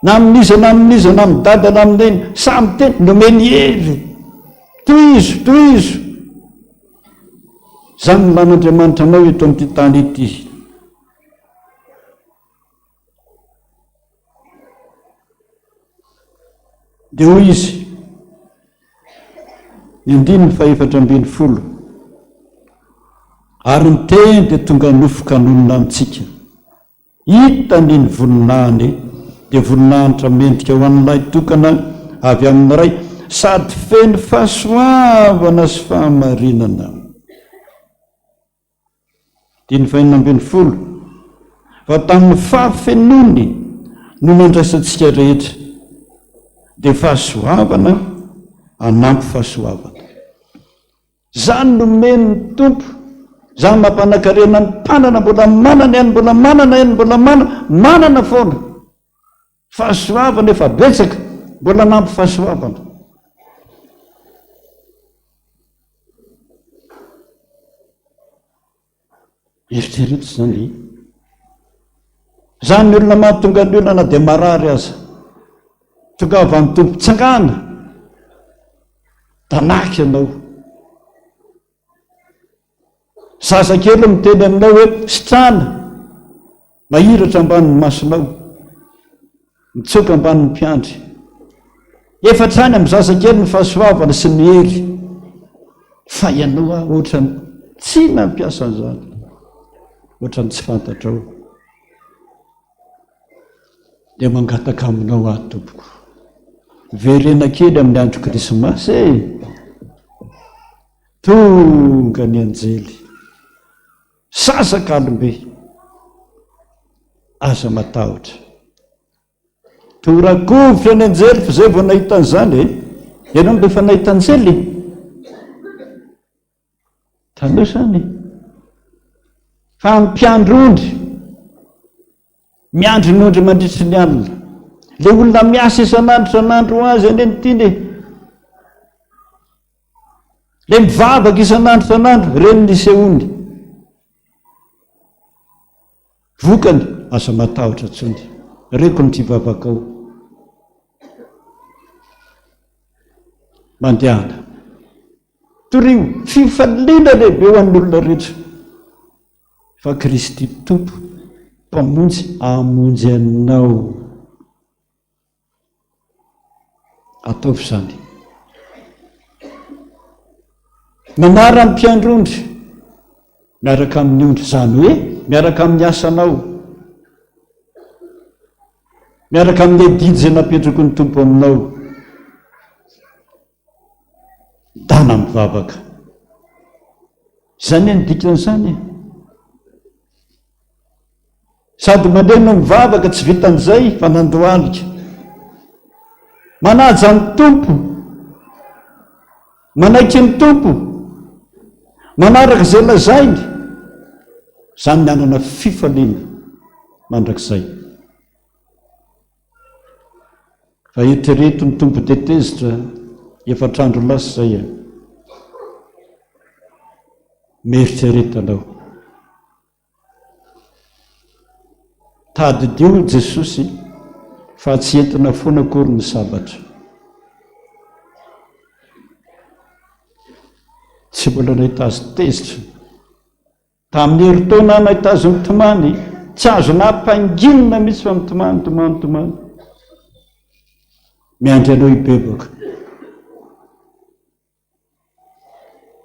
na amin'iza na amin'iza na amin'ny dada na amin'eny samy teny nomeny hery tohizo zany ny lan'Andriamanitra anao eto amin'ity tany ity dia hoy izy indiny faefatra ambiny folo ary ny teny dia tonga nofoka nonona amintsika hitaniny voninahiny dia voninahitra mendrika ho an'ilay tokana avy amin'ny ray sady feno fahasoavana sy fahamarinana diny fahinina ambiny folo fa tamin'ny fahafenony no nandraisantsika rehetra dia fahasoavana anampy fahasoavana zany nomeny ny tompo zany mampanankarena ny mpanana mbola manana ihany mbola manana ihany mbola manana foana fahasoavana efa betsaka mbola anampy fahasoavana eritrereto zany zany ny olona mahatonga ny olona na dia marary aza tonga avy amin'ny tompo tsangana tanaky ianao zazakely miteny aminao hoe sitrana mahiratra ambanin'ny masonao mitsoka ambanin'ny mpiandry efa trany amin'ny zazakely ny fahasoavana sy ny hery fa ianao ohatrany tsy nampiasa an'izany ohatrany tsy fantatrao dia mangataka aminao ahy tompoko verena kely amin'ny andro krismasy tonga ny anjely sasak'alombe aza matahotra torakovitra ny anjely fa zay vao nahitan'izany ianao mbe efa nahita anjely tanao zany fa mpiandrondry miandry ny ondry mandritry ny alina le olona miasa isan'andro azy any anytiny le mivavaka isan'andro reny niseony vokany aza matahotra tsony reko ny tivavaka ao mandehana torio fifaliana lehibe ho an'olona rehetra fa Kristy tompo mpamonjy amonjy anao ataovy zany manara ny mpiandrondry miaraka amin'ny ondry zany hoe miaraka amin'ny asanao miaraka amin'ny didy zay napetrako ny tompo aminao dana mivavaka zany ny dikan'izany sady mandeha no mivavaka tsy vitan'izay fa nandohalika manaja ny tompo manaiky ny tompo manaraka izay lazainy zany mianana fifaliana mandrakizay fa etereto ny tompo tetezitra efatrandro lasa zay mieritreretanao tadidio Jesosy fa tsy entina foana akory ny sabatra tsy mbola nahitazo tezitra tamin'ny heritaona nahitazo mitomany tsy azo nampanginina mihitsy fa mitomany miandry anao hibebaka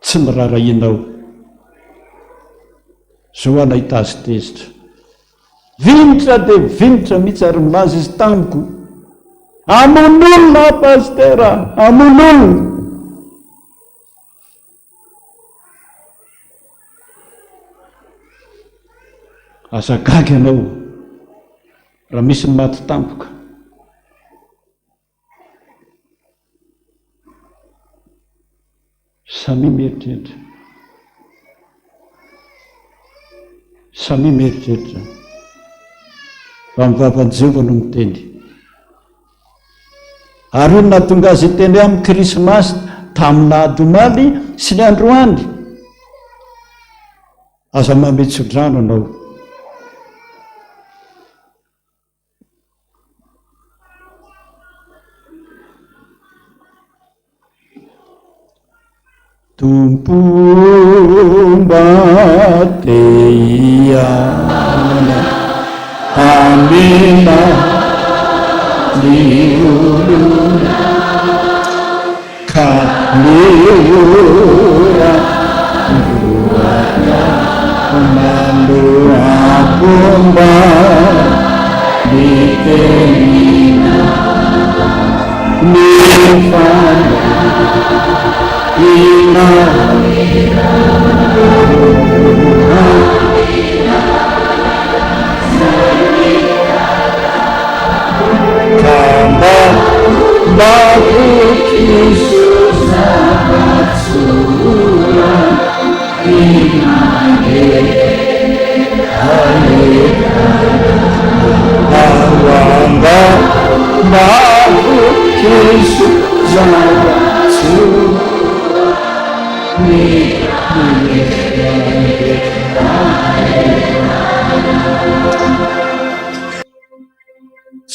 tsy mirarahinao zao nahitazo tezitra vinitra dia vinitra mihitsy ary milaza izy tamiko amon'olona pastera amon'olona azagagy anao raha misy ny maty tampoka samy mieritreritra fa mivavan'i Jehova no miteny ary io nahatonga azy teny amin'ny krismasy tamin'ny adomaly sy ny androany aza mametsodrano anao Tompo mba te hiala amena ny olona ka leora ndoaka mandoako mba ny tenina ny fana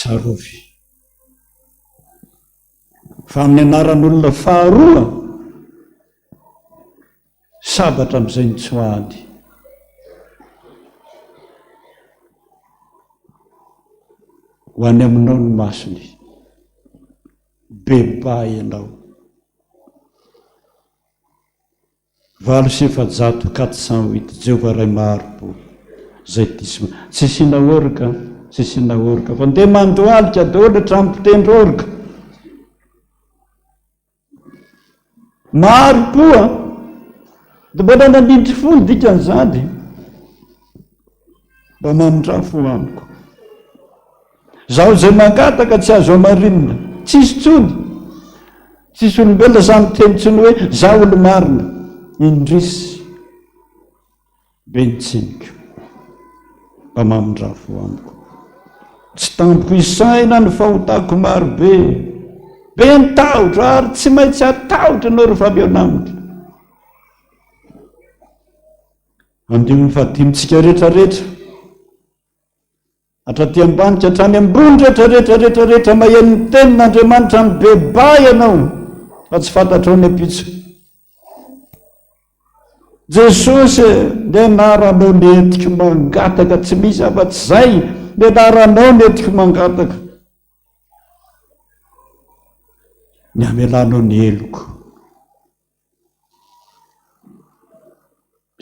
tsarovy fa amin'ny anaran'olona faharoa sabatra amin'izay ny tsoahany ho any aminao ny masony beba ianao 708 Jehova ray maharopo zay tisima tsy sina orika fa ndeha mandohalika daholo hatramin'nympitendry orika maharopoa dia mbola nanindry fony dikan'izany mba mamindrafo amiko zaho zay mangataka tsy azo amarinina tsisy tsony tsisy olombelona samy tenitsony hoe zaho olo marina indrisy bentsinika mba mamindrafo amiko tsy tampoko isaina ny fahotako maro be ny tahotra ary tsy maintsy atahotra anao rehefa avy eo namitra andimo fadimitsika rehetrarehetra hatraty ambanika hatrany ambony rehetrarehetra mahenony tenin'Andriamanitra ny beba ianao fa tsy fantatrao ny apitso Jesosy nde naranao nentiky mangataka tsy misy afa-tsy zay nde naranao nentiky mangataka ny amelanao ny eloko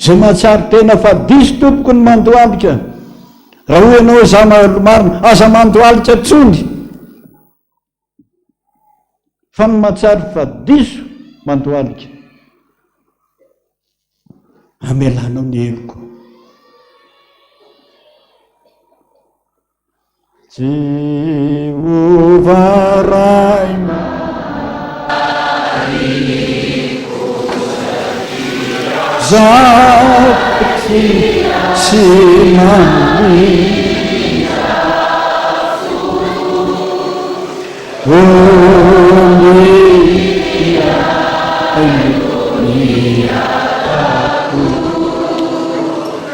zay mahatsiaro tena fa diso tompoko ny mandohalika raha ho ianao za marina aza mandohalika tsony fa ny mahatsiaro fa diso mandohalika amelanao ny heloko. Jehovah ray zapy tsy mamita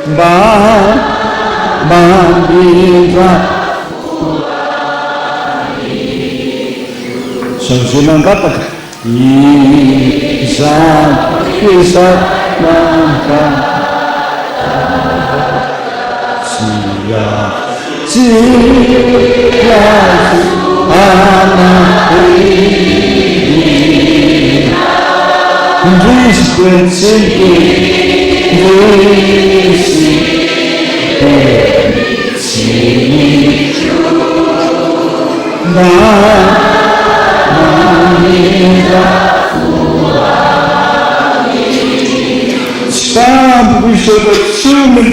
mba mandindra zay nangataka izakizananka tsiazo anapirina ndrisy kwetsiko ndrisy kwetsiko Sabe o chama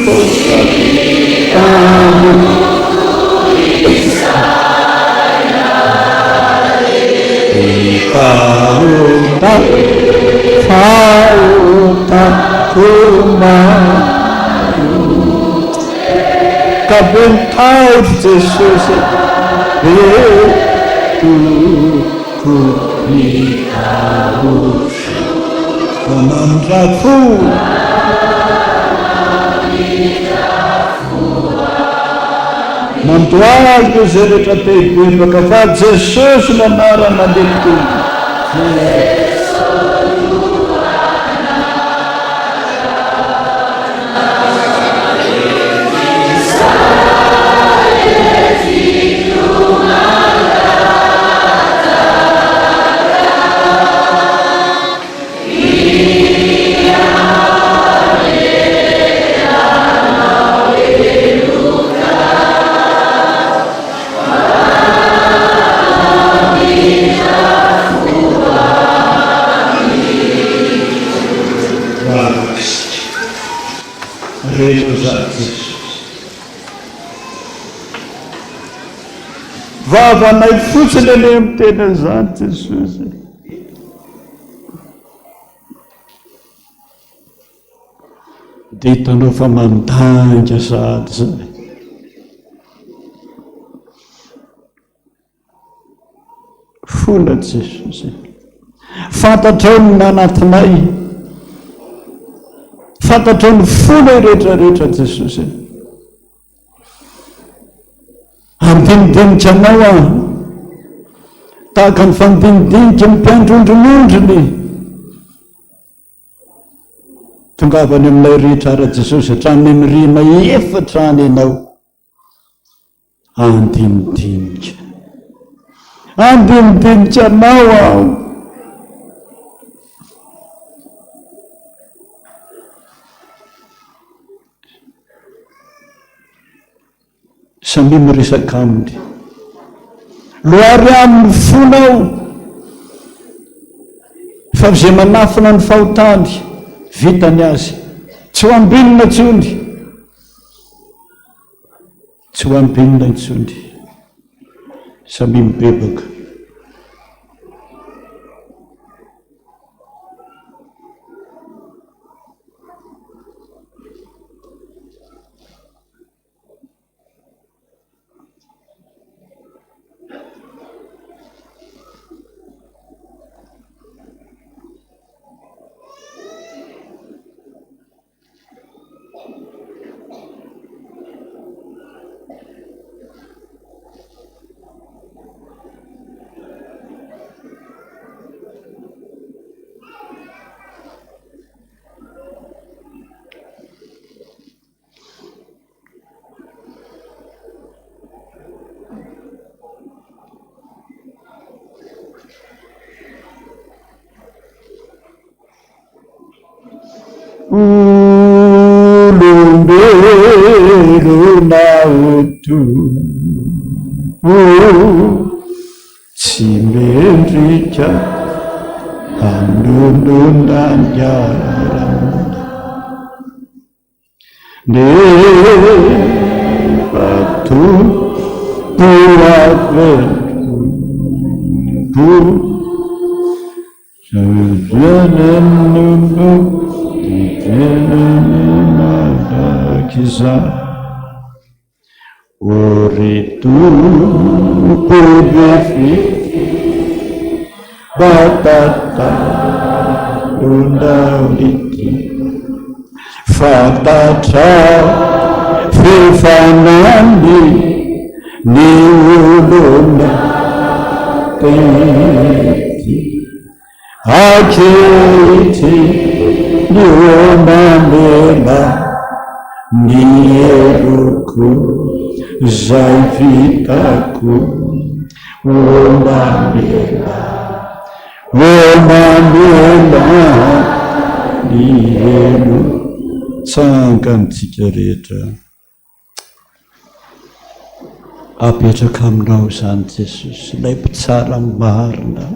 falta cabental Jesus Mantuago zay baka fa Jesosy nanara mandeha tompo. Vavanay fotsiny any amin'ny tena zany Jesosy. Dia hitanao fa mandanja sady zay. Fola Jesosy. Fantatrao ny anatinay. Fantatrao ny fola rehetrarehetra Jesosy. Ambinidinitra anao aho tahaka ny fambinidinika ny mpiandrondronondrony tongavany aminay rehetra ara Jesosy hatramin'ny mirima efatra any ianao andinidinika anao aho samy miresaka aminy loary amin'ny fonao fa zay manafina ny fahotany vitany azy tsy ho ambinina intsony tsy ho ambinina intsony samy mibebaka Olombelo naoto tsy mendrika hanononangarana nefa tompoavelompo savianennono ivenenenadakiza oritompovefi batata dondaoliti fatatra fifanandi ny olona tety akety ny omamela ny eloko zay vitako omamela ny elo tsangantsika rehetra apetraka aminao zany Jesosy, ilay mpitsara marina,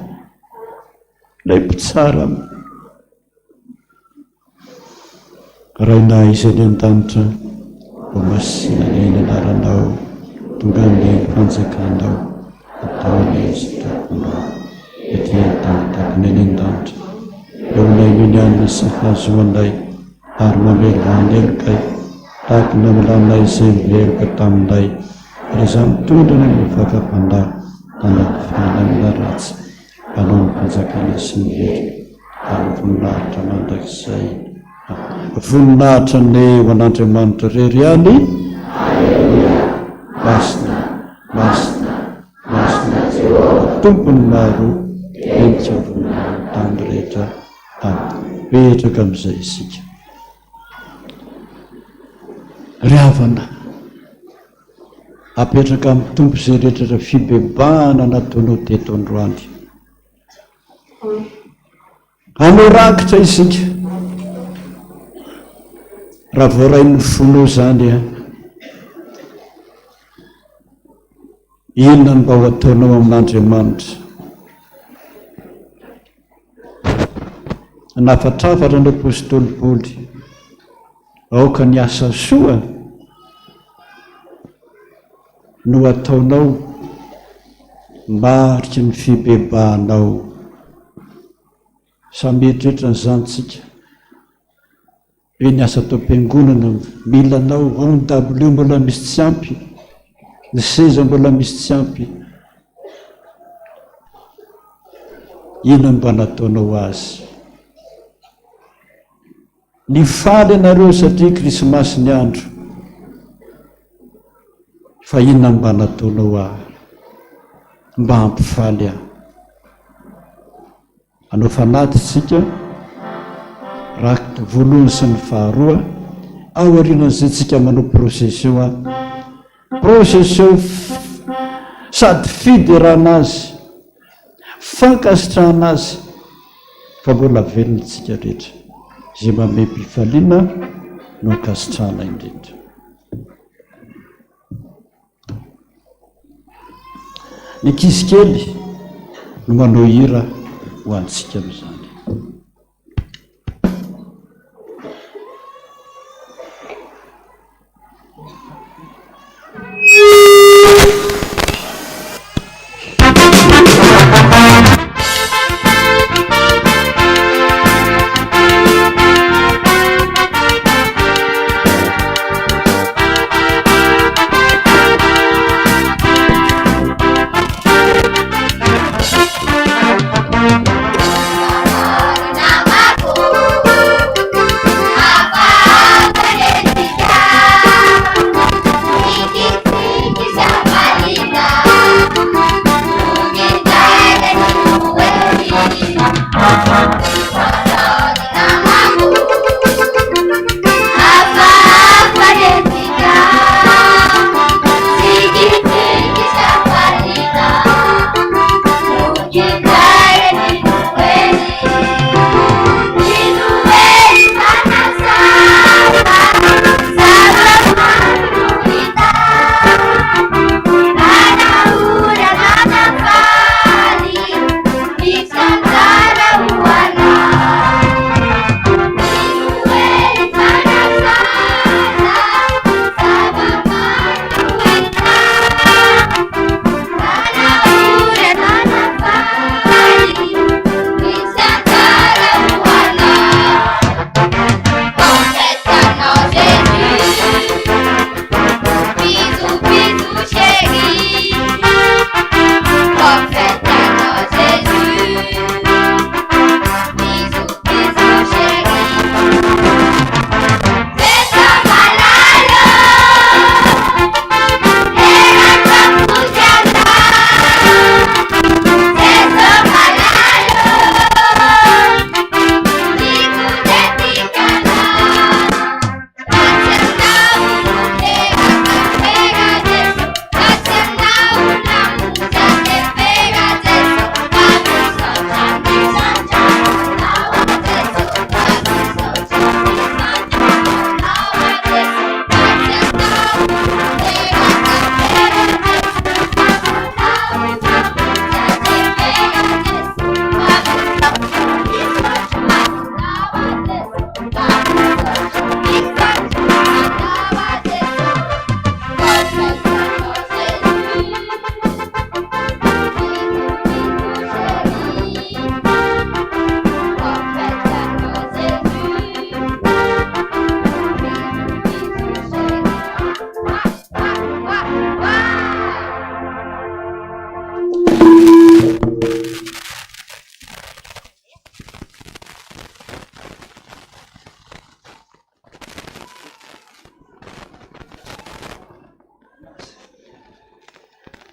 ilay mpitsara raina izany an-danitra mba masinany ny anaranao tonga ny fanjakanao ataony izy tokonao ety an-tany ny an-danitra eo ilay minianina sahazo anay ary mamelany elokay tahaka namelanay izay miveloka taminay raha izany tondrana ny mivakapanay tanakifana amina ratsy hanao ny fanjakana sy ny hery ary voninahitra mandrakizay voninahitra ny ho an'Andriamanitra rery any masina tompony maro endrika voninahitra tany rehetra petraka amin'izay isika ry havana apetraka amin'ny tompo izay rehetra fibebahana nataonao teto androany anorakitra isika raha voarain'ny fonao zany inona mba ho ataonao amin'Andriamanitra nafatrafatra ny apôstôly Paoly aoka ny asa soa no ataonao mariky ny fibebahanao samy eritreretra ny zantsika hoe ny asa atao am-piangonana milanao ao ny W mbola misy tsy ampy ny seza mbola misy tsy ampy inona mba nataonao azy ny faly anareo satria krismasy ny andro fa inona mba nataonao mba hampifaly anao fanaty sika raha voalohany sy ny faharoa ao aorianan'izay tsika manao procession sady fiderana azy fankasitrahana azy fa mbola velona tsika rehetra zay mamepifaliana no ankasitrahana indrindra ny ankizy kely no manao hira ho antsika amin'izany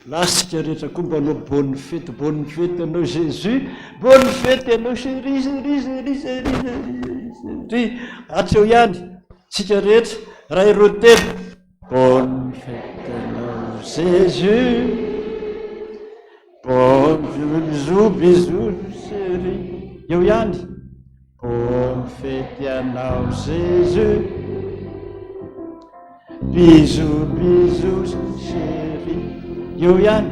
lasika rehetra koa mba anao bonne fete anao Jésus, bonne fete anao chéri atreo ihany tsika rehetra raha ireo telo bonne fete anao Jésus, bonne bisou chéri, eo ihany bonne fete anao Jésus, bisou chéri, eo ihany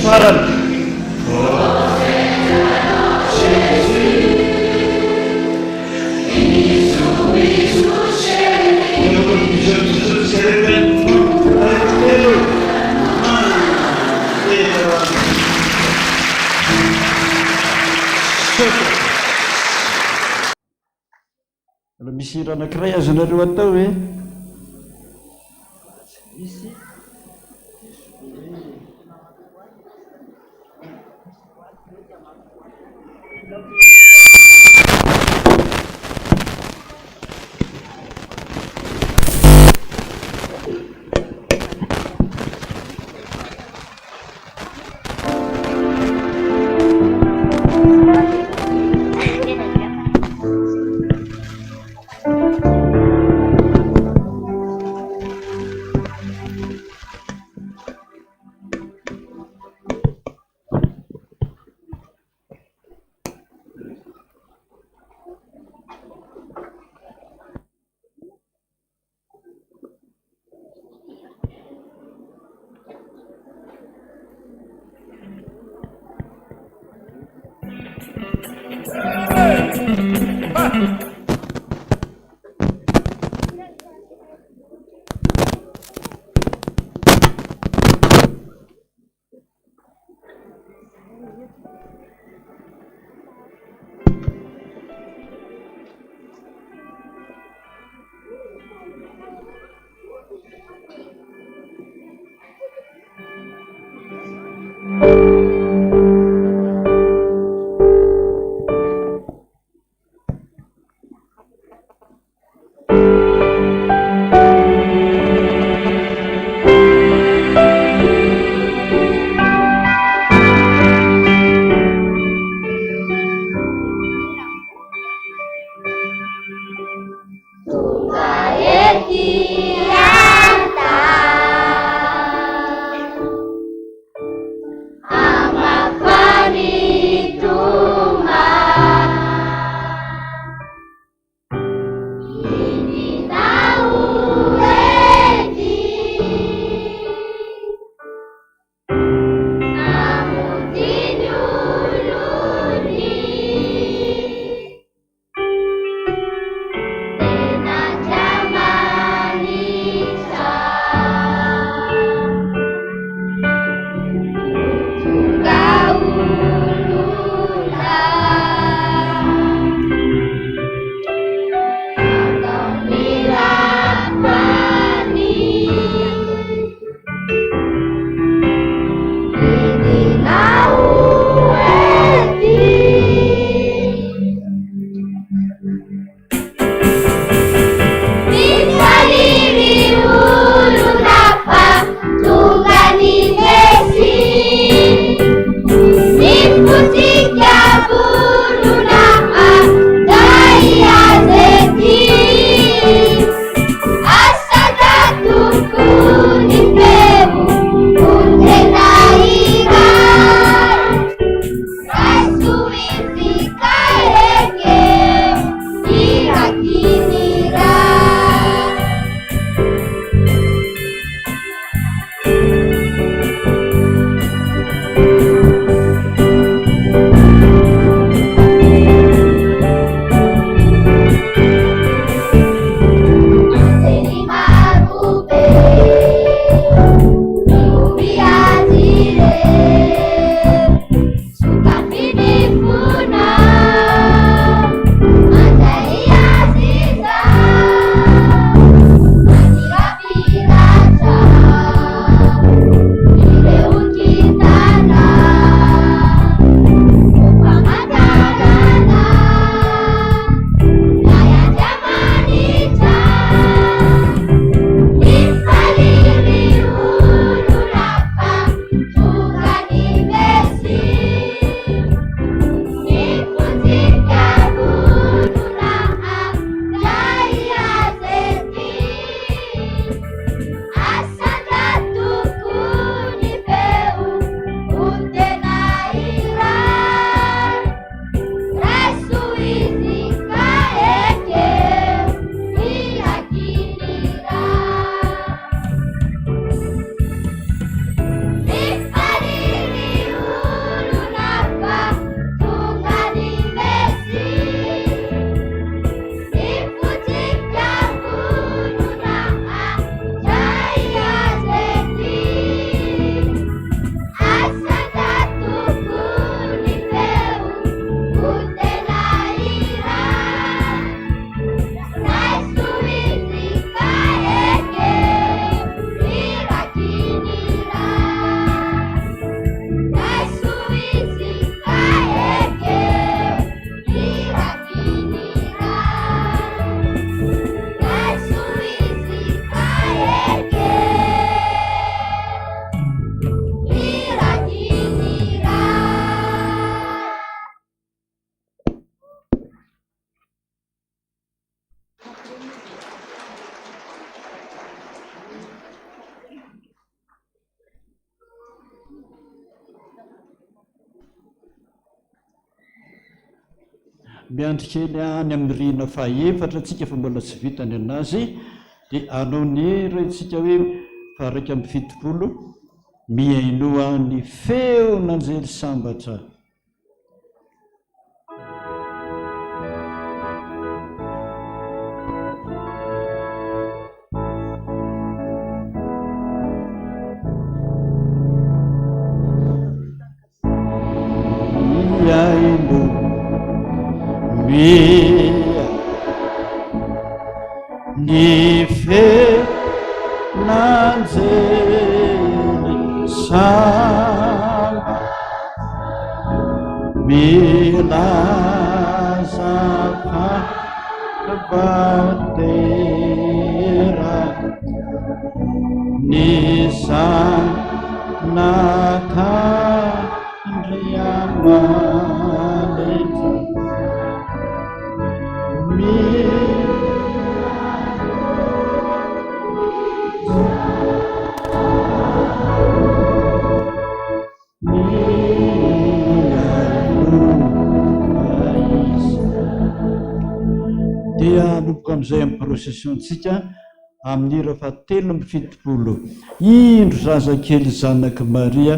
farany misy hira anankiray azonareo atao hoe misy
Anta
miandry kely any amin'ny rina faefatra atsika fa mbola tsy vitany anazy dia anao ny rentsika hoe faraka amin'ny fitopolo miainoa ny feo nanjery sambatra miaino ny feo nanjery samba milaza fatera ny zanakandriamanitra dia loboko amin'izay amin'ny processiontsika amin'ny ira fahatelo amby fitopolo indro zazakely zanaky Maria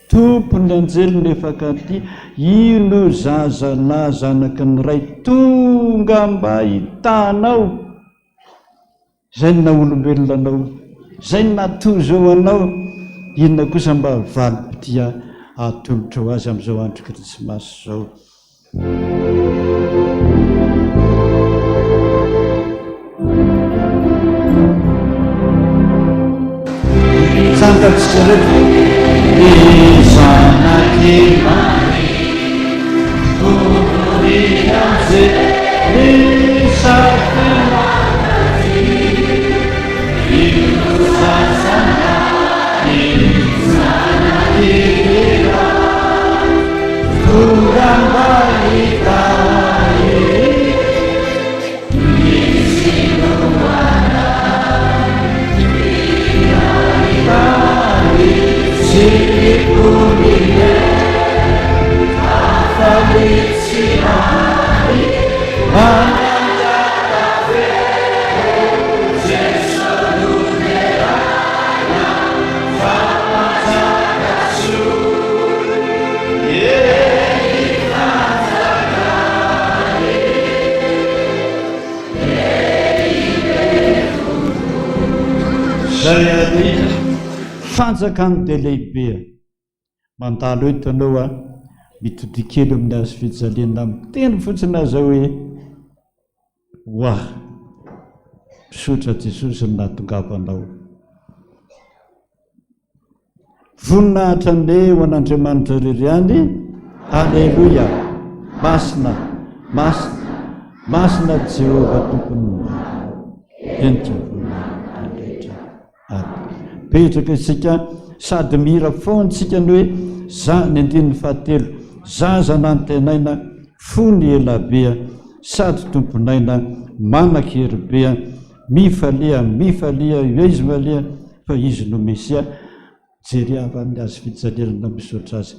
tompony anjely nefakaty ino zazalahy zanaky ny ray tonga mba hitanao zay na olombelona anao zay natozo eo anao inona kosa mba valym-pitia atolotra ho azy amin'izao andro krismasy zao sangatsika rehetra ny zanaky tompony anjely ny zazalahy ino zazalahy tonga mba hitany zay ary fanjakany dia lehibe mandalo eto anao a mitodikely amin'ny azy fijaliana miteny fotsiny aza hoe oah misotra Jesosy ny nahatongavanao voninahitra ane ho an'Andriamanitra rery any alleluia masina masina masina Jehova tompony enitra petraka isika sady mira foantsika ny hoe za ny andininy fahatelo zaza nantenaina fony elabea sady tomponaina manan-keribea mifalia io izy malia fa izy no mesia jery avy amin'ny azy fijaliana misaotra azy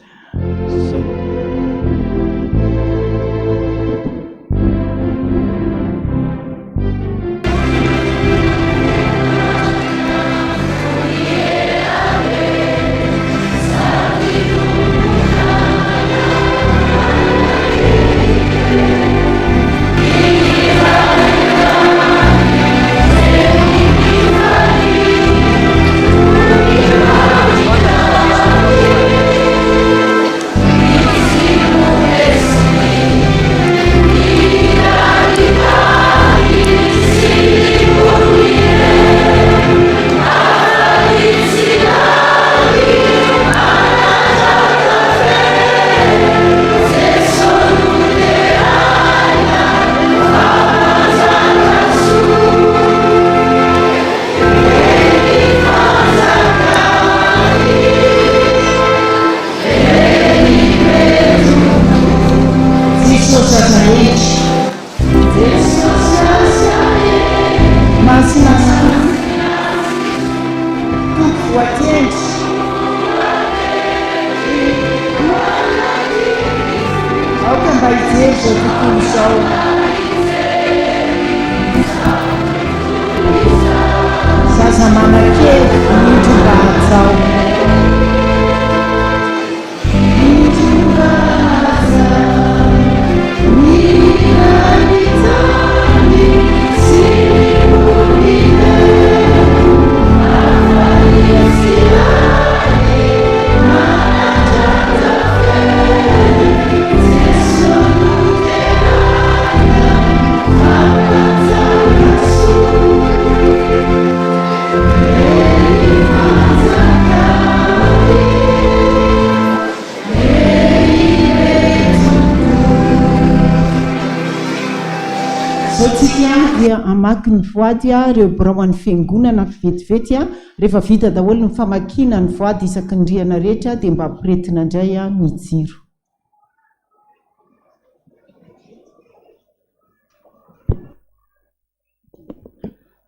Amaky ny voady reo birao an'ny fiangonana vetivety rehefa vita daholo ny famakina ny voady isaky ny rihana rehetra dia mba ampiretina indray ny jiro.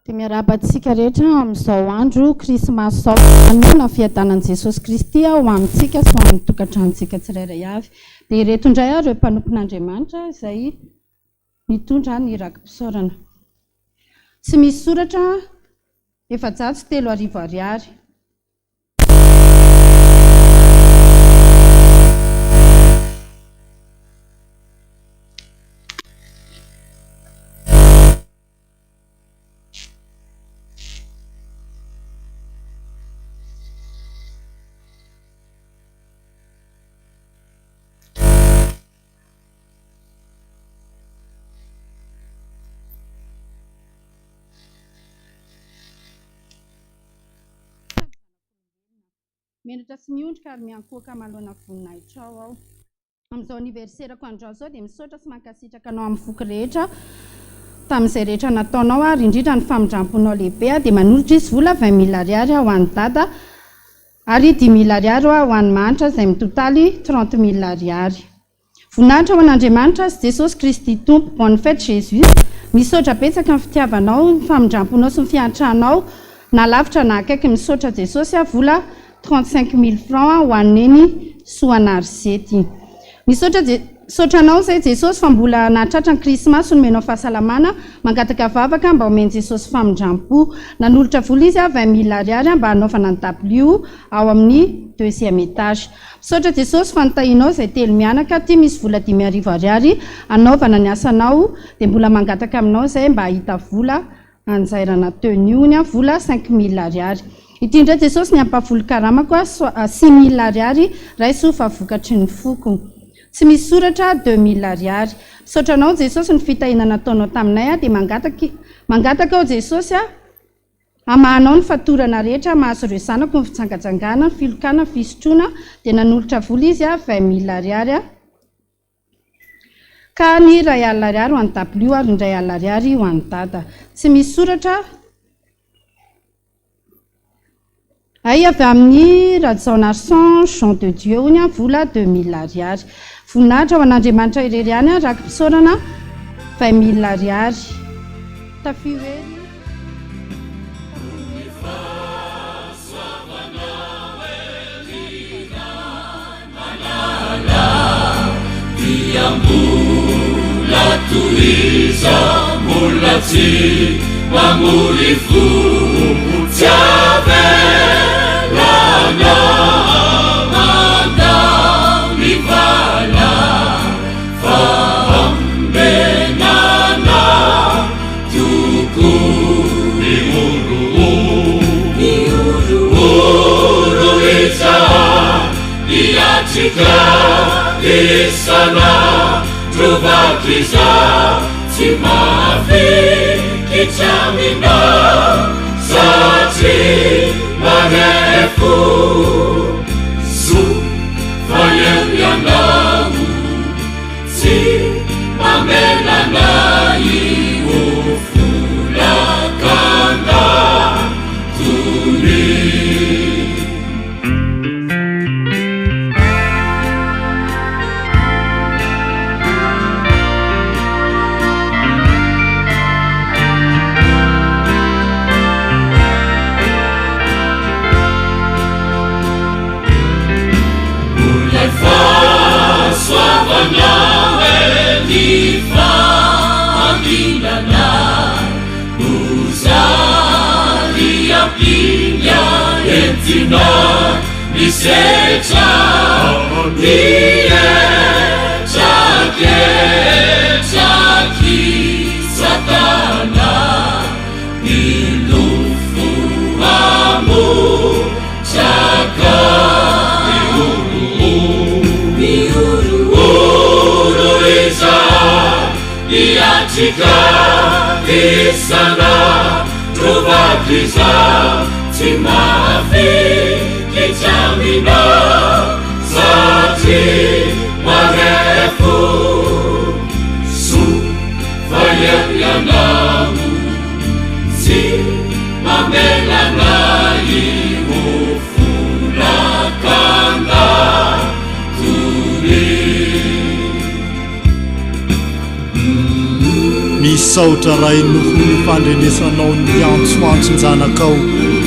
Dia miarabantsika rehetra amin'izao andro krismasy zao na fiadanan'i Jesosy Kristy ho amintsika sy ho amin'ny tokantranontsika tsirairay avy. Dia ireto indray ireo mpanompon'Andriamanitra izay mitondra ny rakim-pisaorana. Tsy misy soratra 403 ariary. Menatra sy miondrika ary miankoaka malona voninahitra ao. Amin'izao aniverserako andreo zao dia misaotra sy mankasitraka anao amin'ny foky rehetra tamin'izay rehetra nataonao ary indrindra ny famindramponao lehibe dia manolotra izy vola 20,000 ariary ho an'ny dada ary 10,000 ariary ho an'ny manitra izay mitotaly 30,000 ariary. Voninahitra ho an'Andriamanitra sy Jesosy Kristy Tompo, bonne fête Jésus. Misaotra betsaka ny fitiavanao, ny famindramponao sy ny fiantrahanao na lavitra na akaiky misaotra Jesosy vola 35,000 francs ho aneny Soanarizety. Misaotranao izay Jesosy fa mbola nahatratra ny Krismasy nomenao fahasalamana, mangataka vavaka mba omeny Jesosy famindrampo. Nanolotra vola izy 20,000 ariary mba hanaovana ny W ao amin'ny 2e étage. Misaotra Jesosy fa nitahinao izay telo mianaka ty misy vola 10,000 ariary hanaovana ny asanao dia mbola mangataka aminao izay mba hahita vola anjairana tenue vola 5,000 ariary. Ity indray Jesosy ny ampavoly karamako 6,000 ariary raiso fa vokatry ny foko. Tsy misy soratra 2,000 ariary. Misaotranao Jesosy ny fitahinana nataonao taminay dia mangataka ao Jesosy amahanao ny fatorana rehetra mahazo ireo zanako ny fitsangajangana, ny filokana, ny fisotroana dia nanolotra vola izy 20,000 ariary ka ny 1,000 ariary ho an'ny W ary ny 1,000 ariary ho an'ny dada. Tsy misy soratra ay avy amin'ny Radzaonarson Jean de Dieu ny vola 2,000 ariary. Voninahitra ho an'Andriamanitra irery ihany rakim-pisaorana 20,000 ariary. Tafihery
Diambola tuiza mulazi mamulifu tiave lana manda mivala fambenana tuku uru eza diatika Isana Druvakiza Timafi Kichamina Sati Marefu Su Fayemyanamu Si Mamelanai Ufula Kanda Tuni Nawe ya entina misecha chaki satana ilufuamu chaka miuruiza iatika isana tubatiza timafi kichamina sati marefu su fayanyanamu si mamelanai ufulakanda turi
misaotra ray noho ny fandrenesanao ny antsoantsinjanakao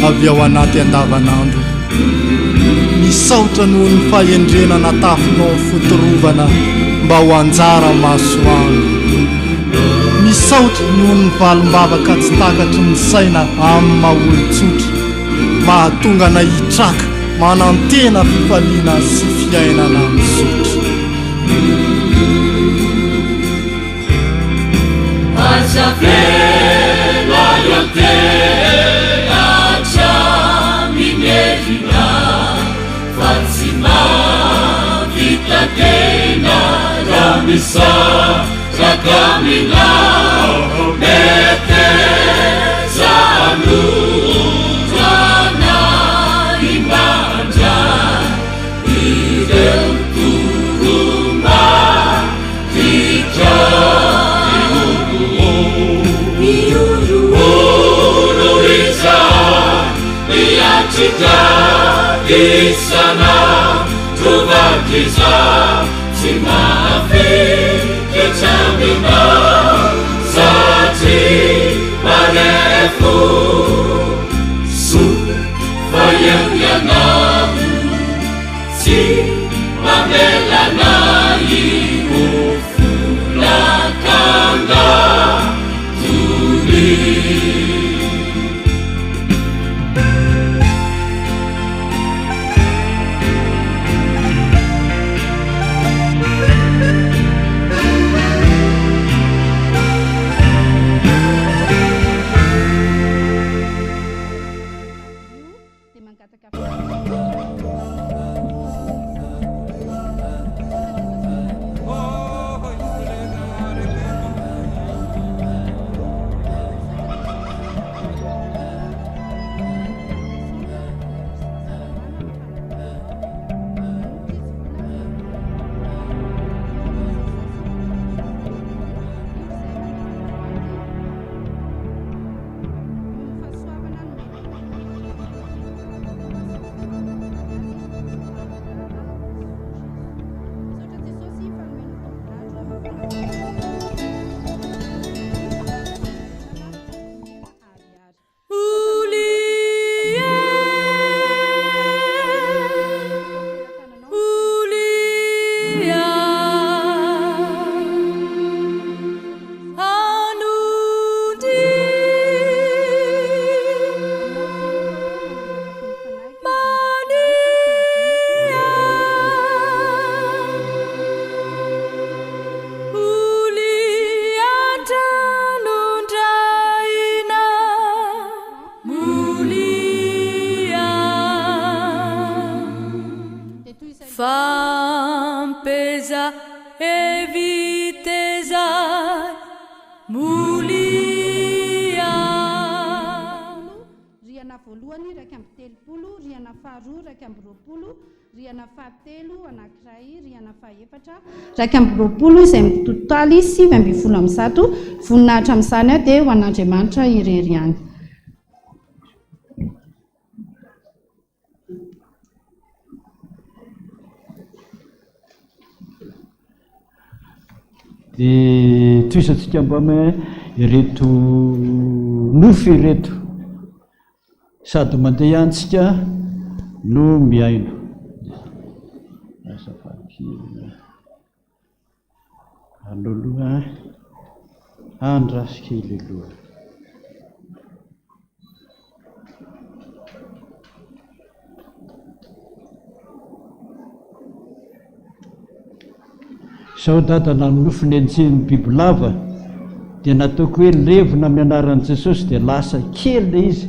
avy ao anaty andavanandro misaotra noho ny fahendrenana tafinao fotorovana mba ho anjara masoandro misaotra noho ny valombavaka tsy takatry ny saina amin'ny mahaolotsotra mahatonga na hitraka manantena fifaliana sy fiainana misotra
Azavela yante acha minerina Fatima vitatena ramisa rakamina mete zanu zana imanja idem turuma tija Uruiza Iatika Isana Tubatiza Simafi Kichamina Sati Marefu Su Fayanyanamu Si Mamelanai Ufulakanda
Fampeza eviteza mulia
riana voalohany raika amby telopolo riana faharoa raika amby roapolo riana fahatelo anankiray riana fahaefatra raika amby roapolo izay mitotaly 8:100 voninahitra amin'izany dia ho an'Andriamanitra irery ihany.
dia toisantsika mbame ireto nofy ireto sady mandeha ihantsika no miaino aloloha andrasikely aloha sao dada nanofony antsehny bibilava dia nataoko hoe levona mianaran'i Jesosy dia lasa kely le izy.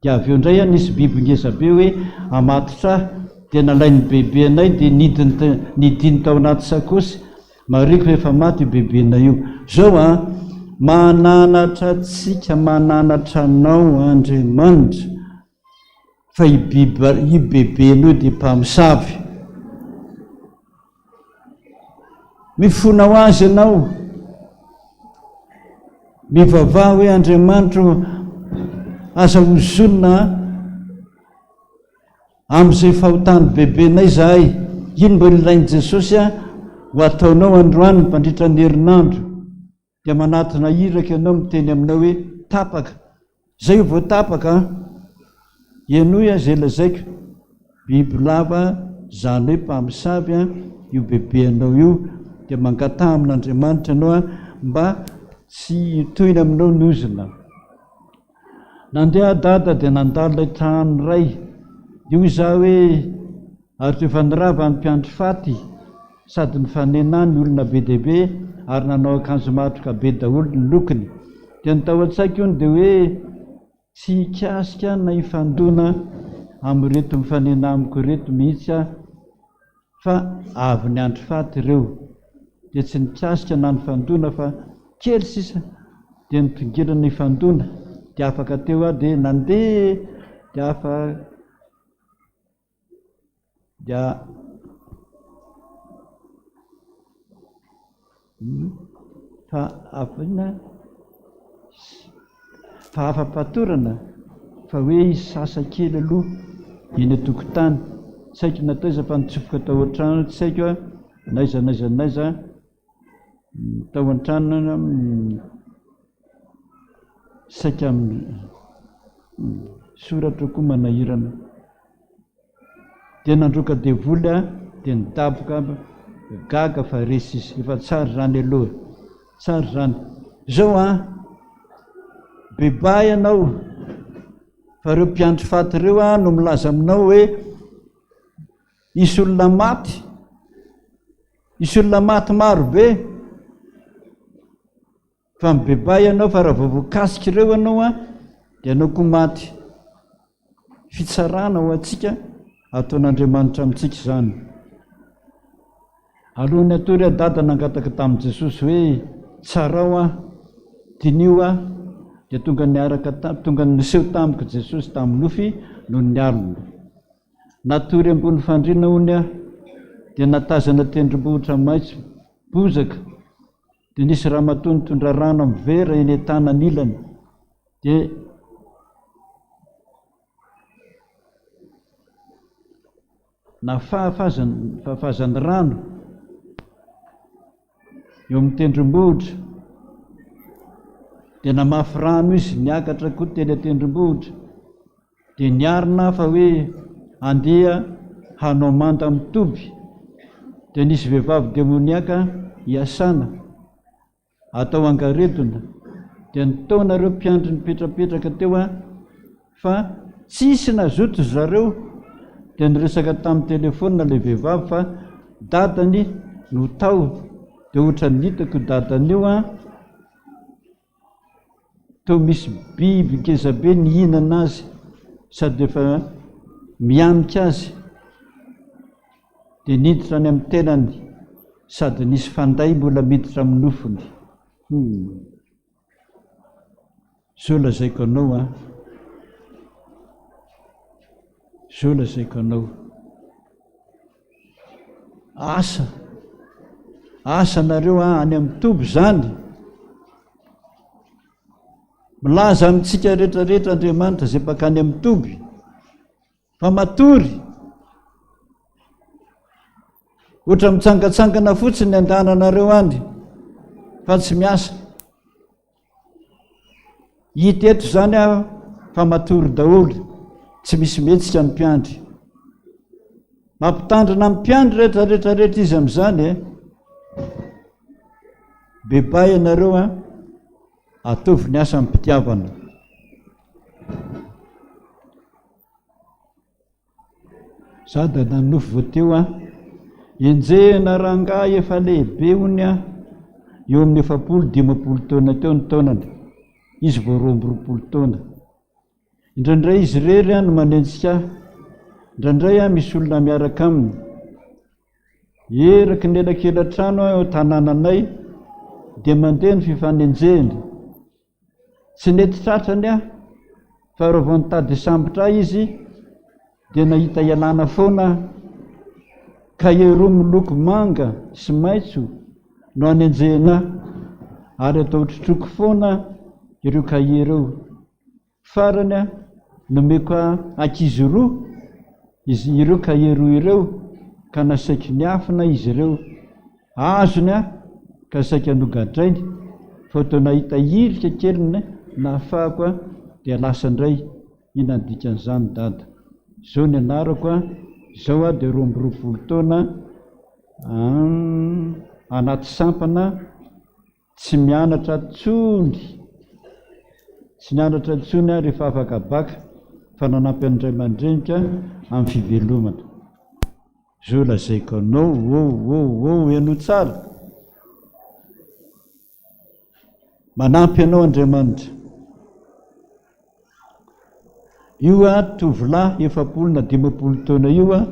Dia avy eo indray a nisy biby ngezabe hoe amatotra ahy dia nalain'ny bebe anay dia nidiny tao anaty sakosy. Mariko rehefa maty io bebenay io. Zao a mananatra atsika, mananatra anao Andriamanitra fa i bebenao dia mpamosavy. Mifona ho azy ianao, mivavaha hoe Andriamanitra aza hozonina amin'izay fahotany bebenay zahay. Ino mbo ilain'i Jesosy a ho ataonao androany mpandritra ny herinandro dia manatona iraka ianao miteny aminao hoe tapaka. Zay io vao tapaka ianao a zay lazaiko bibilava zany hoe mpamosavy a io bebe anao io. Dia mangataha amin'Andriamanitra ianao a mba tsy tohiny aminao ny ozina. Nandeha dada dia nandalo ilay trano ray. Io za hoe ary toefa nirava ny mpiandry faty sady nifanena ny olona be dehibe ary nanao akanjo matroka be daholo ny lokony. Dia ny tao an-tsaiko io dia hoe tsy hikasika na hifandona amin'ireto mifanena amiko reto mihitsy a fa avy ny andro faty ireo. Dia tsy nikasika na nifandona fa kely sisa dia nitongirana hifandona. Dia afaka teo aho dia nandeha dia afa dia fa afa-patorana fa hoe isasa kely aloha eny an-tokotany. Tsy haiko natao iza fa nitsofoka tao an-trano, tsy haiko a naiza tao an-trano saika soratra koa manahirana. Dia nandroka devoly a dia nidaboka gaga fa resisy efa tsary zany aloha, tsary zany. Zao a bebahy ianao fa reo mpiandry faty ireo a no milaza aminao hoe isy olona maty, isy olona maty maro be. Fa mibebahy ianao fa raha voakasika ireo ianao a dia ianao koa maty. Fitsarana ho atsika ataon'Andriamanitra amintsika izany. Alohan'ny atory a dada nangataka tamin'i Jesosy hoe tsarao a dinio a dia tonga niseho tamiko Jesosy tamin'ny nofy noho ny alina. Natory ambony fandriana hony a dia natazana tendrombohitra maitso bozaka. Dia nisy ramatoa nitondra rano amin'ny vera eny an-tanany ilany. Dia fahafazany rano eo amin'ny tendrombohitra. Dia namafy rano izy niakatra koa teny an-tendrombohitra. Dia niarina fa hoe andeha hanao manda amin'ny toby. Dia nisy vehivavy demoniaka hiasana atao angaredona. Dia nitaonareo mpiandry nipetrapetraka teo a fa tsisy nazoto zareo. Dia niresaka tamin'ny telefona ilay vehivavy fa dadany no tao. Dia ohatra nitako dadany io a toa misy biby ngezabe nihinana azy sady efa mianika azy. Dia niditra any amin'ny tenany sady nisy fanday mbola miditra amin'ny nofony. Zao lazaiko anao a, zao lazaiko anao. Asa nareo a any amin'ny toby zany. Milaza amintsika rehetrarehetra Andriamanitra zay bakany amin'ny toby fa matory. Ohatra mitsangatsangana fotsiny andananareo any fa tsy miasa. Hita eto zany a fa matory daholo, tsy misy mihetsika ny mpiandry. Mampitandrina amin'ny mpiandry rehetrarehetra izy amin'izany bebahy ianareo a ataovy ny asa am-pitiavana. Za da nanofy voateo a enjehana rangahy efa lehibe hony a eo amin'ny 7-10 taona teo ny taonany, izy vao 20 taona. Indraindray izy rery a no manenjika, indraindray a misy olona miaraka aminy. Eraky ny elakelan-trano ao tanànanay dia mandeha ny fifanenjehany. Tsy nety tratrany a fa raha vao nitady sambotra izy dia nahita ialana foana kahe roa miloko manga sy maitso no anenjehana, ary atao trotroko foana ireo kahe ireo. Farany a nomeko ankizy roa izy ireo kahe roa ireo, ka nasaiky niafina izy ireo. Azony a ka saika nogadrainy, fa atao nahita irika keliny nahafahako a dia lasa indray. Ina ny dikan'izany dada? Zao ny anarako a, zao a dia 20 taona, anaty sampana, tsy mianatra tsony, tsy nianatra tsony a rehefa afaka baka, fa nanampy an'indray aman-drenika amin'ny fivelomana. Zao lazaiko anao, ianao tsara, manampy anao Andriamanitra. Io a tovolahy 7-10 taona io a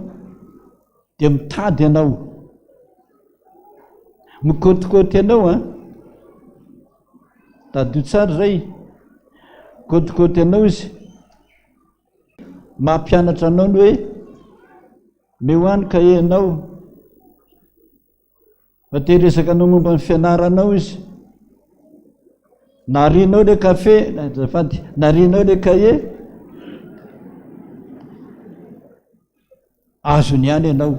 dia mitady anao, mikôtikôty anao a, tadio tsara zay, kôtikôty anao izy, mampianatra anao ny hoe mehoany kahe anao, fa te resaka anao momba ny fianaranao izy. Narinao le kafe, narinao le kahe, azony ihany ianao.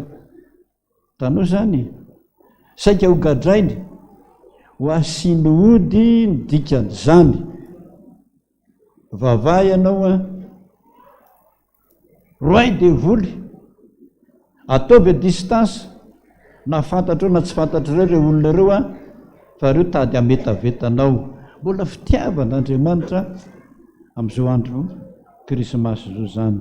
Tanao zany, saika ho gadrainy, ho asiny ody ny dikan'izany. Vavaha ianao a, roay devoly, ataovy a distance, na fantatro na tsy fantatro reo olona ireo a, fa reo tady ametavetanao. Mbola fitiavan'Andriamanitra amin'izao andro krismasy zao zany.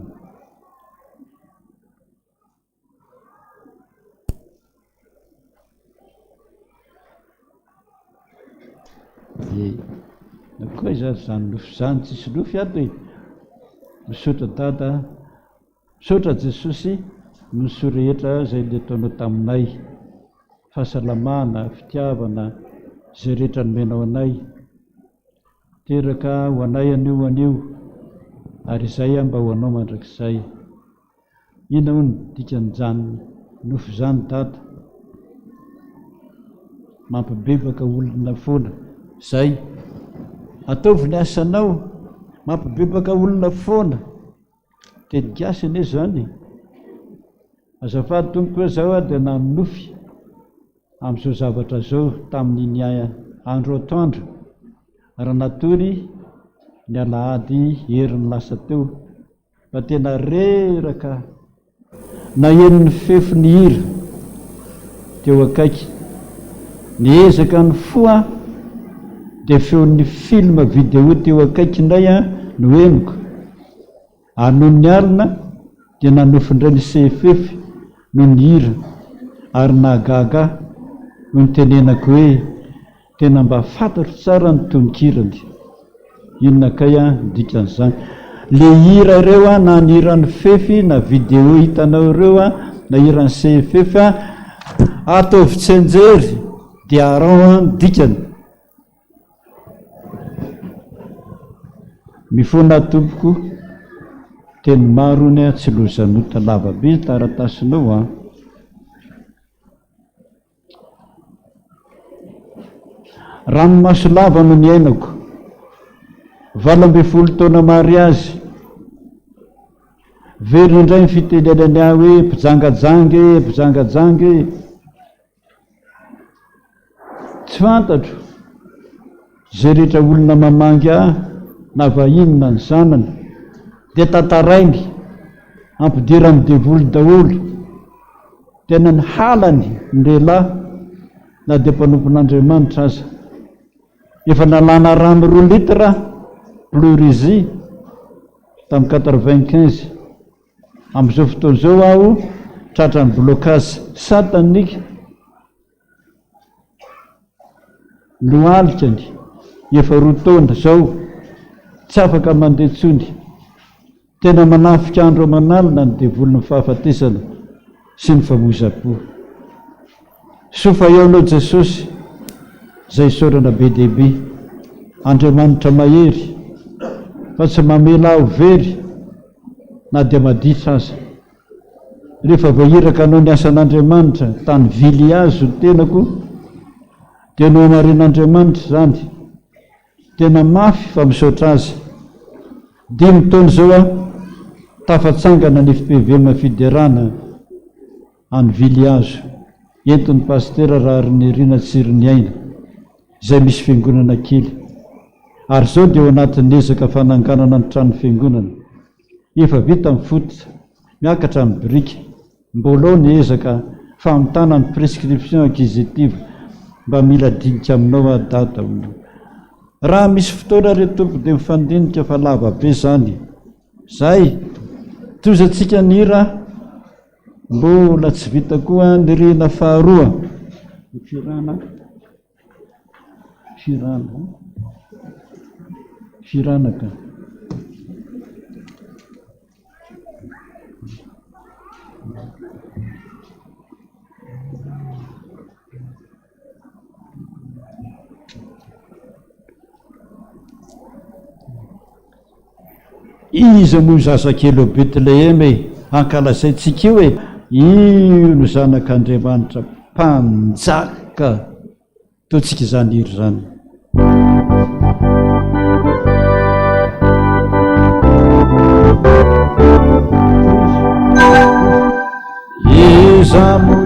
Na koa zany nofy zany, tsisy nofy ato e. Misaotra dada, misaotra Jesosy, miso rehetra zay nataonao taminay, fahasalamana, fitiavana, zay rehetra nomenao anay. Teraka ho anay anio, ary izay mba ho anao mandrakizay. Ina ho ny dikan'izany nofy zany dada? Mampibebaka olona foana. Zay, ataovy ny asanao, mampibebaka olona foana. Tetikasa anie zany. Azafady tompoko hoe zao a dia nanofy amin'izao zavatra zao tamin'iny andro atoandro, raha natory ny alahady herin'ny lasa teo, fa tena reraka nahen'ny fefy ny hira teo akaiky. Niezaka ny foa dia feon'ny film vidéo teo akaiky indray a no henoko. Noho ny alina dia nanofindray ny sefefy noho ny hira, ary nahagaga no nitenenako hoe tena mba fantatro tsara ny tononkirany. Inona kay a dikan'izany? Le hira ireo a, na ny hiran'ny fefy na vidéo hitanao ireo a, na hiran'ny sefefy a, ataovy tsy anjery dia arao ny dikany. Mifona tompoko, teny maro ny a, tsy lozanota lavabe taratasinao a. Ranomaso lava no niainako, 12 taona mariazy. Very indray ny fitenenany ahy hoe mpijangajangy. Tsy fantatro zay rehetra olona mamangy ahy na vahiny na ny zanany dia tantarainy, ampidira amin'ny devoly daholo. Tena ny halany ny lehilahy na dia mpanompon'Andriamanitra aza. Efa nalana rano 2 litra pleurisy tamin'ny 95. Amin'izao fotoana izao aho tratrany blokazy satanika loalikany efa rotaona zao tsy afaka mandehtsony tena manafika andro amanalina ny devolony fahafatesana sy ny famozapo sofa eonao Jesosy zay sorana be dehibe Andriamanitra mahery fa tsy mamela aho very na dia maditra aza rehefa voahiraka anao ny asan'Andriamanitra tany vily azo tenako dia no amaren'Andriamanitra zany tena mafy fa misaotra azy 5 taona zao a tafatsangana ny FPVM fiderana any vily azo entin'ny pastera raha Rina Tsironiaina izay misy fiangonana kely ary zao dia ao anatin'ny ezaka fananganana ny trano fiangonana efa vita mifototra miakatra ny biriky mbola ao ny ezaka famitana ny prescription acquisitive mba mila dinika aminao data raha misy fotoana re tompo dia mifandinika fa lava be zany zay tozatsika ny hira mbola tsy vita koa ny rena faharoa firanaka izy moa zazakely Betlehemy ankalazaintsika io hoe io no zanak'Andriamanitra mpanjaka totsika zany iry zany
Sana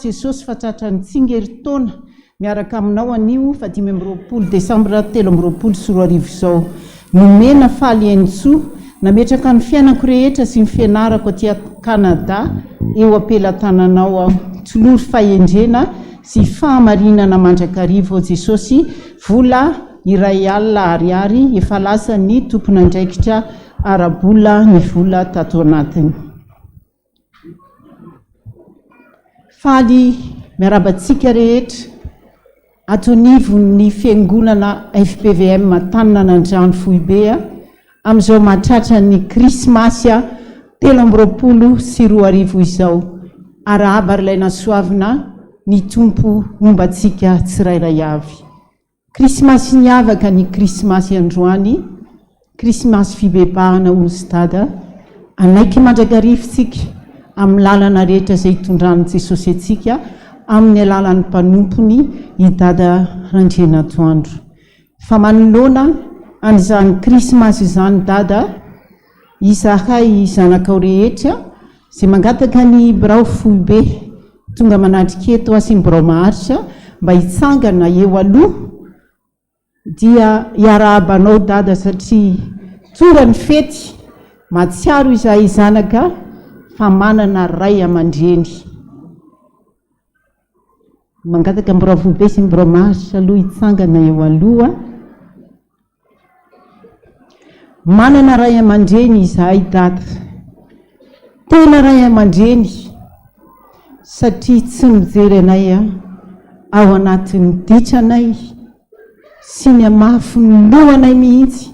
Jesosy fatratra ny tsingeritaona miaraka aminao anio fa 5 Desambra 2024 izao nomena faly Enitsoa nametraka ny fiainako rehetra sy ny fianarako aty Kanada eo ampelatananao aho tolory fahendrena sy fahamarinana mandrakarivo Jesosy vola iray alina ariary efa lasa ny tompon'andraikitra arabola ny vola tato anatiny. Faly miarabantsika rehetra atonivon'ny Fiangonana FPVM Taninanandrano Foibea amin'izao mahatratra ny Krismasy 2024 izao arahaba ilay nasoavina ny tompo mombantsika tsirairay avy. Krismasy niavaka ny Krismasy androany, Krismasy fibebahana ozy dada, anaiky mandrakarivotsika amin'ny lalana rehetra izay hitondran'i Jesosy antsika amin'ny alalan'ny mpanompony i dada Randrianatoandro. Fa manoloana an'izany Krismasy izany dada, izahay zanakao rehetra izay mangataka ny birao Foibe tonga manatrika eto asyny birao maharitra mba hitsangana eo aloha dia iarahabanao dada satria tora ny fety matsiaro izahay zanaka fa manana ray aman-dreny. Mangataka birao Foibe sy birao maharitra aloha hitsangana eo aloha. Manana ray aman-dreny izahay dada, tena ray aman-dreny satria tsy mijery anay ao anatin'ny ditranay sy ny amafy ny lohanay mihitsy,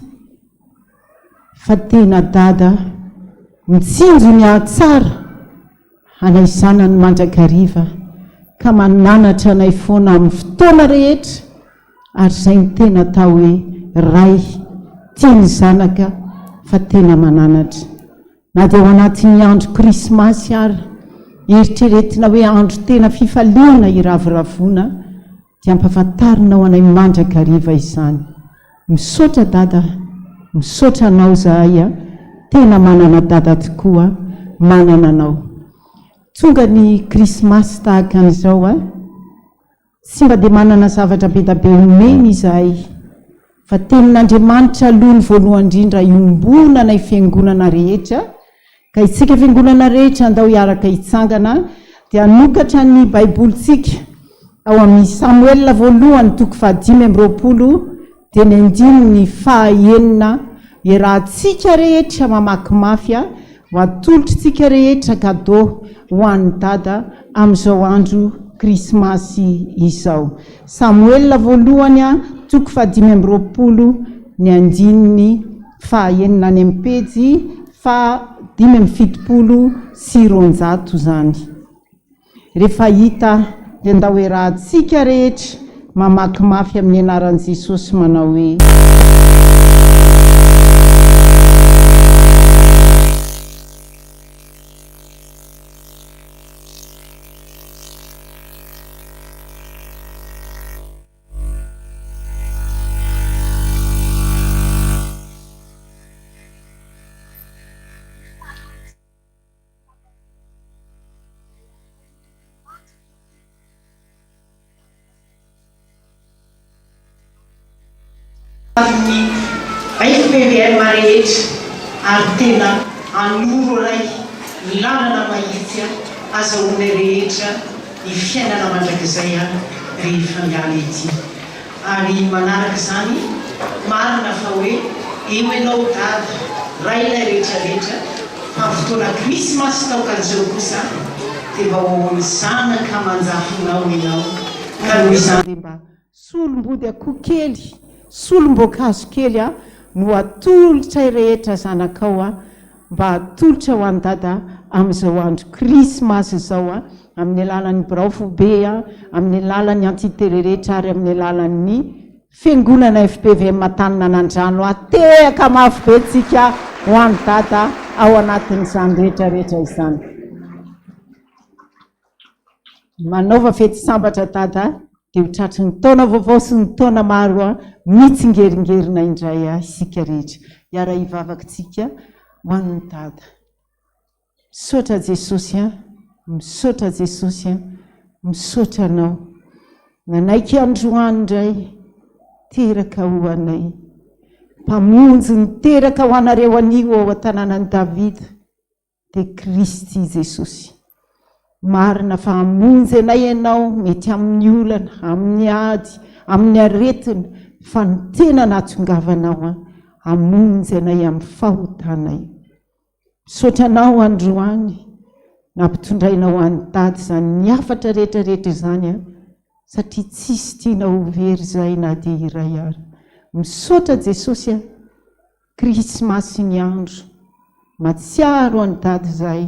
fa tena dada mitsinjo ny ahatsara anay zanany mandrakariva ka mananatra anay foana amin'ny fotoana rehetra ary izay ny tena tao hoe ray tiany zanaka fa tena mananatra. Na dia ao anatin'ny andro Krismasy ary eritreretina hoe andro tena fifaliana iraviravona dia ampafantarinao anay mandrakariva izany. Misaotra dada, misaotra anao zahay, tena manana dada tokoa, manana anao. Tonga ny Krismasy tahaka an'izao tsy mba dia manana zavatra be da be omeny izahay, fa tenin'Andriamanitra aloha ny voalohany indrindra iombona anay fiangonana rehetra, ka itsika fiangonana rehetra andao hiaraka hitsangana dia anokatra ny baibolitsika ao amin'ny Samuel voalohany 5:20 dia ny 9 iarahantsika rehetra mamaky mafy ho atolotritsika rehetra kado ho an'ny dada amin'izao andro krismasy izao. Samuel voalohany 5:20 ny andininy fahaenina any amin'ny pejy 570 zany. Rehefa hita dia ndao hoe rahantsika rehetra mamakimafy amin'ny anaran'i Jesosy manao hoe FPVM rehetra ary tena anoro ray lalana mahitsy azahoana rehetra ny fiainana mandrakizay rehefa miala ety. Ary manaraka izany marina fa hoe eo ianao dada ray ilay rehetrarehetra fa fotoana krismasy taokan'izao kosa dia mba ho ny zanaka manjafinao ianao ka noho izany dia mba solom-body akoho kely solom-boankazo kely no atolotra rehetra zanakao mba atolotra ho any dada amin'izao andro krismasy izao amin'ny alalan'ny braofo be amin'ny alalan'ny entité rehetra ary amin'ny alalan'ny fiangonana FPVM Taninanandrano atehaka mafy be tsika ho any dada ao anatin'izany rehetrarehetra izany. Manaova fety sambatra dada dia ho tratry ny taona vaovao sy ny taona maro mitsingeringerinà indray isika rehetra. Iara hivavakantsika ho an'ny dada. Misaotra Jesosy misaotra Jesosy misaotra anao. Nanaiky androany indray teraka ho anay. Mpamonjy niteraka ho anareo anio ao an-tanànan'i Davida dia Kristy Jesosy. Marina fa hamonjy anay ianao mety amin'ny olana, amin'ny ady, amin'ny aretina fa ny tena nahatongavanao hamonjy anay amin'ny fahotanay. Misaotra anao androany nampitondrainao any dady izany ny afatra rehetrarehetra izany satria tsisy tianao very izay na dia iray ary. Misaotra Jesosy krismasy ny andro matsiaro any dady izay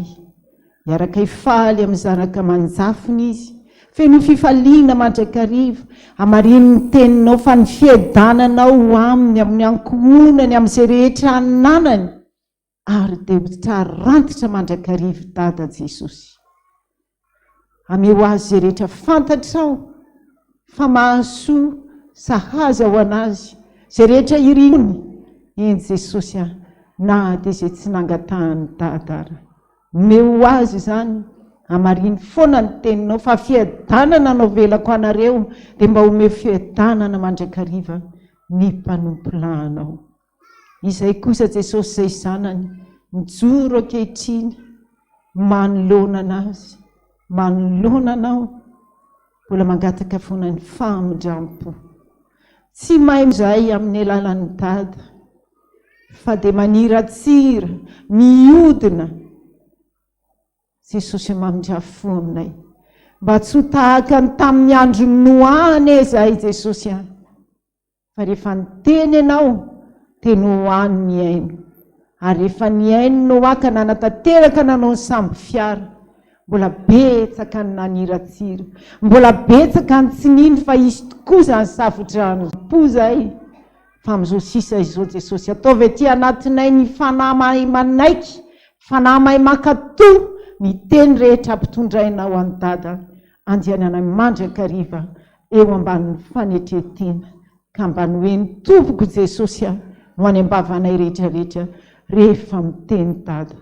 iaraka ifaly amin'ny zanaka manjafiny izy feno fifaliana mandrakariva hamariny ny teninao fa ny fiedananao aminy amin'ny ankohonany amin'izay rehetra ananany ary dia tarantitra mandrakariva dada Jesosy. Ameo azy zay rehetra fantatrao fa mahasoa sahaza ho anazy zay rehetra irinony eny Jesosy na dia izay tsy nangatahany dada. Meo azy izany hamariny foana ny teninao fa fiadanana anao velako anareo dia mba homeo fiadanana mandrakariva ny mpanompolanao. Izay kosa Jesosy izay zanany mijoro ankehitriny manoloana anazy manoloana anao mbola mangataka foana ny famindrampo. Tsy mahay izay amin'ny alalan'ny dada fa dia maniratsira mihodina Jesosy mamindrafo aminay mba tsy ho tahaka ny tamin'ny andro noany zahay Jesosy fa rehefa niteny ianao dia noany ny aino ary rehefa ny aino no aka nanatanteraka nanao ny samby fiara mbola betsaka ny naniratsira mbola betsaka ny tsininy fa izy tokoa izany safodrano po zay fa amin'izao sisa izao Jesosy ataovy aty anatinay ny fanahy mahay manaiky fanahy mahay makatoa ny teny rehetra ampitondrainao any dada andianana mandrakariva eo ambanin'ny fanetretena ka mba ny hoe ny tompoko Jesosy no any ambavanay rehetrarehetra rehefa miteny dada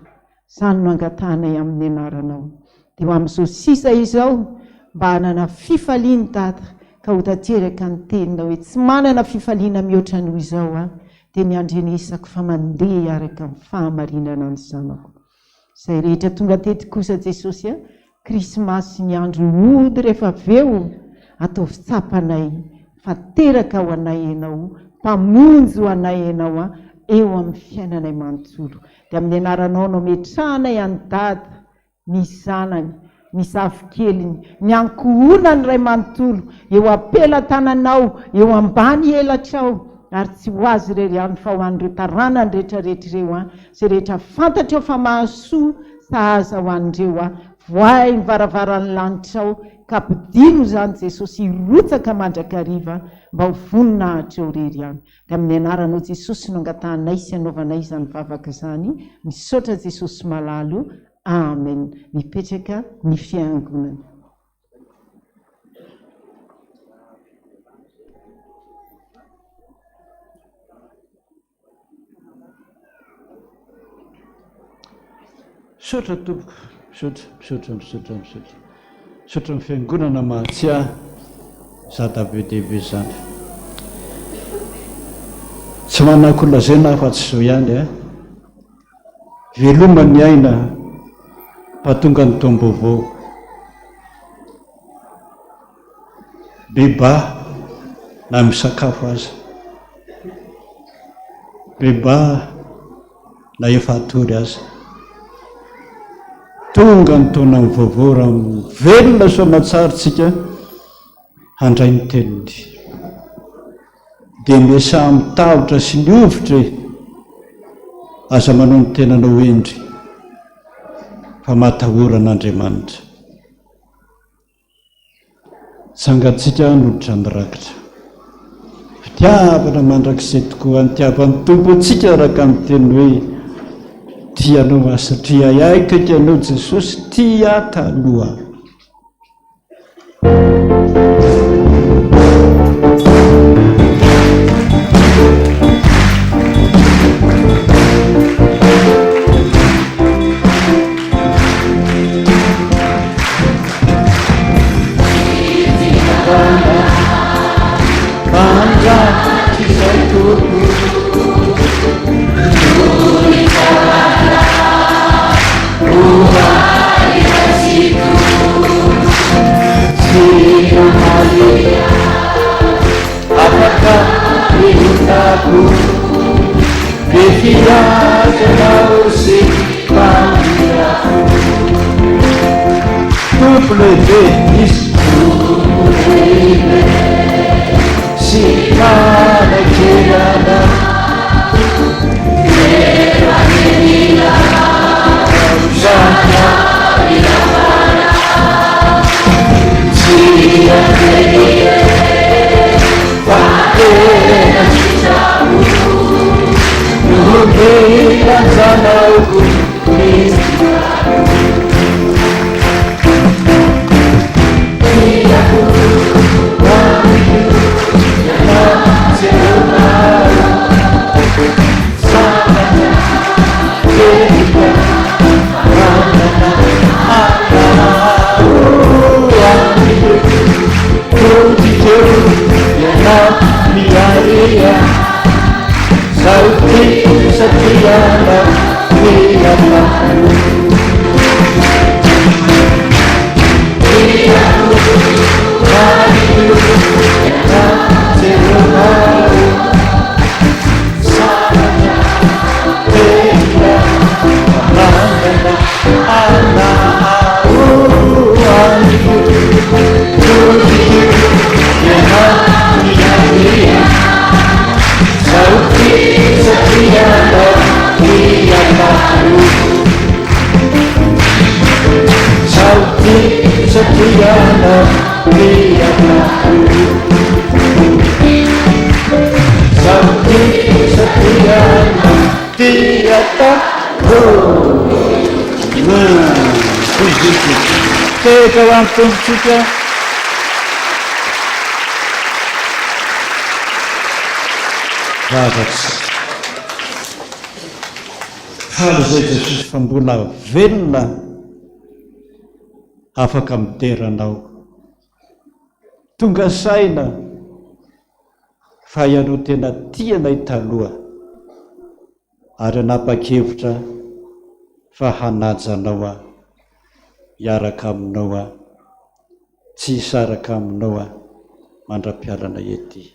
izany no angatahanay amin'ny anaranao. Dia ho amin'izao sisa izao mba hanana fifaliany dada ka ho tanteraka ny teninao hoe tsy manana fifaliana mihoatra noho izao dia miandrenesako fa mandeha hiaraka amin'ny fahamarinana ny zanako. Izay rehetra tonga teto kosa Jesosy krismasy ny andro hody rehefa aveo ataovy tsapanay fa teraka ho anay ianao mpamonjy ho anay ianao eo amin'ny fiainanay manontolo dia amin'ny anaranao no metrahanay any dada ny zanany ny zafikeliny ny ankohona ny ray manontolo eo apela tananao eo ambany elatrao ary tsy ho azy rery any fa ho an'ireo taranany rehetrarehetra ireo zay rehetra fantatra eo fa mahasoa sahaza ho an'ireo voay ny varavaran'ny lanitrao ka mpidino zany Jesosy hirotsaka mandrakariva mba ho vonina hatreo rery any ka amin'ny anaranao Jesosy no angatanay sy anaovanay izany vavaka izany misaotra Jesosy malalo amen. Mipetraka ny fiangonana.
Misaotra tompoko, misaotra ny fiangonana mahatsia zada be dehibe zany. Tsy manakolazaina fa tsy zao ihany veloma ny aina patonga ny taom-baovao beba na misakafo aza beba na efa atory aza tonga ny taona ny vaovao raha velona soamatsarytsika handray ny teniny dia miasa mitavotra sy ny ovitra aza manao ny tenanao endry fa matahoran'Andriamanitra sangatsika noditra mirakitra fitiavana mandrakizay tokoa anitiavan'ny tompo antsika araka amin'ny teny hoe tianao asatria aika anao Jesosy tia taloha. Tombotsika zavatsy halo zay Jesosy fa mbola velona afaka miteranao tonga saina fa ianao tena tianay taloha ary anapa-kevitra fa hanajanao hiaraka aminao tsy hisaraka aminao mandra-pialana ety.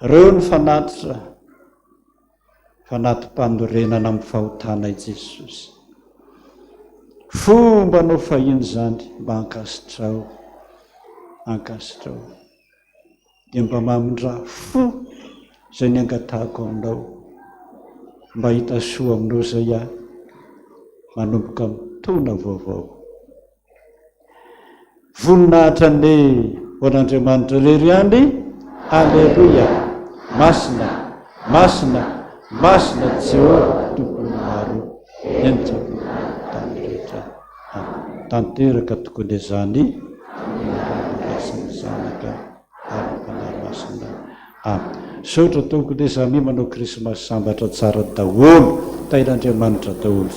Reo ny fanatitra fanatim-panorenana amin'ny fahotanay Jesosy fomba nao fahiny zany mba ankasitrao dia mba mamindra fo zay ny angatahako aminao mba hita soa aminao zay aho manomboka mitona vaovao. Voninahitra ny ho an'Andriamanitra rery any. Alleluia. Masina Jehova tompony maro enjako tany rehetra. Tanteraka tokony izany masina zanaka ary fanahy masina. Saotra tokony izany manao krismasy sambatra tsara daholo tain'Andriamanitra daholo.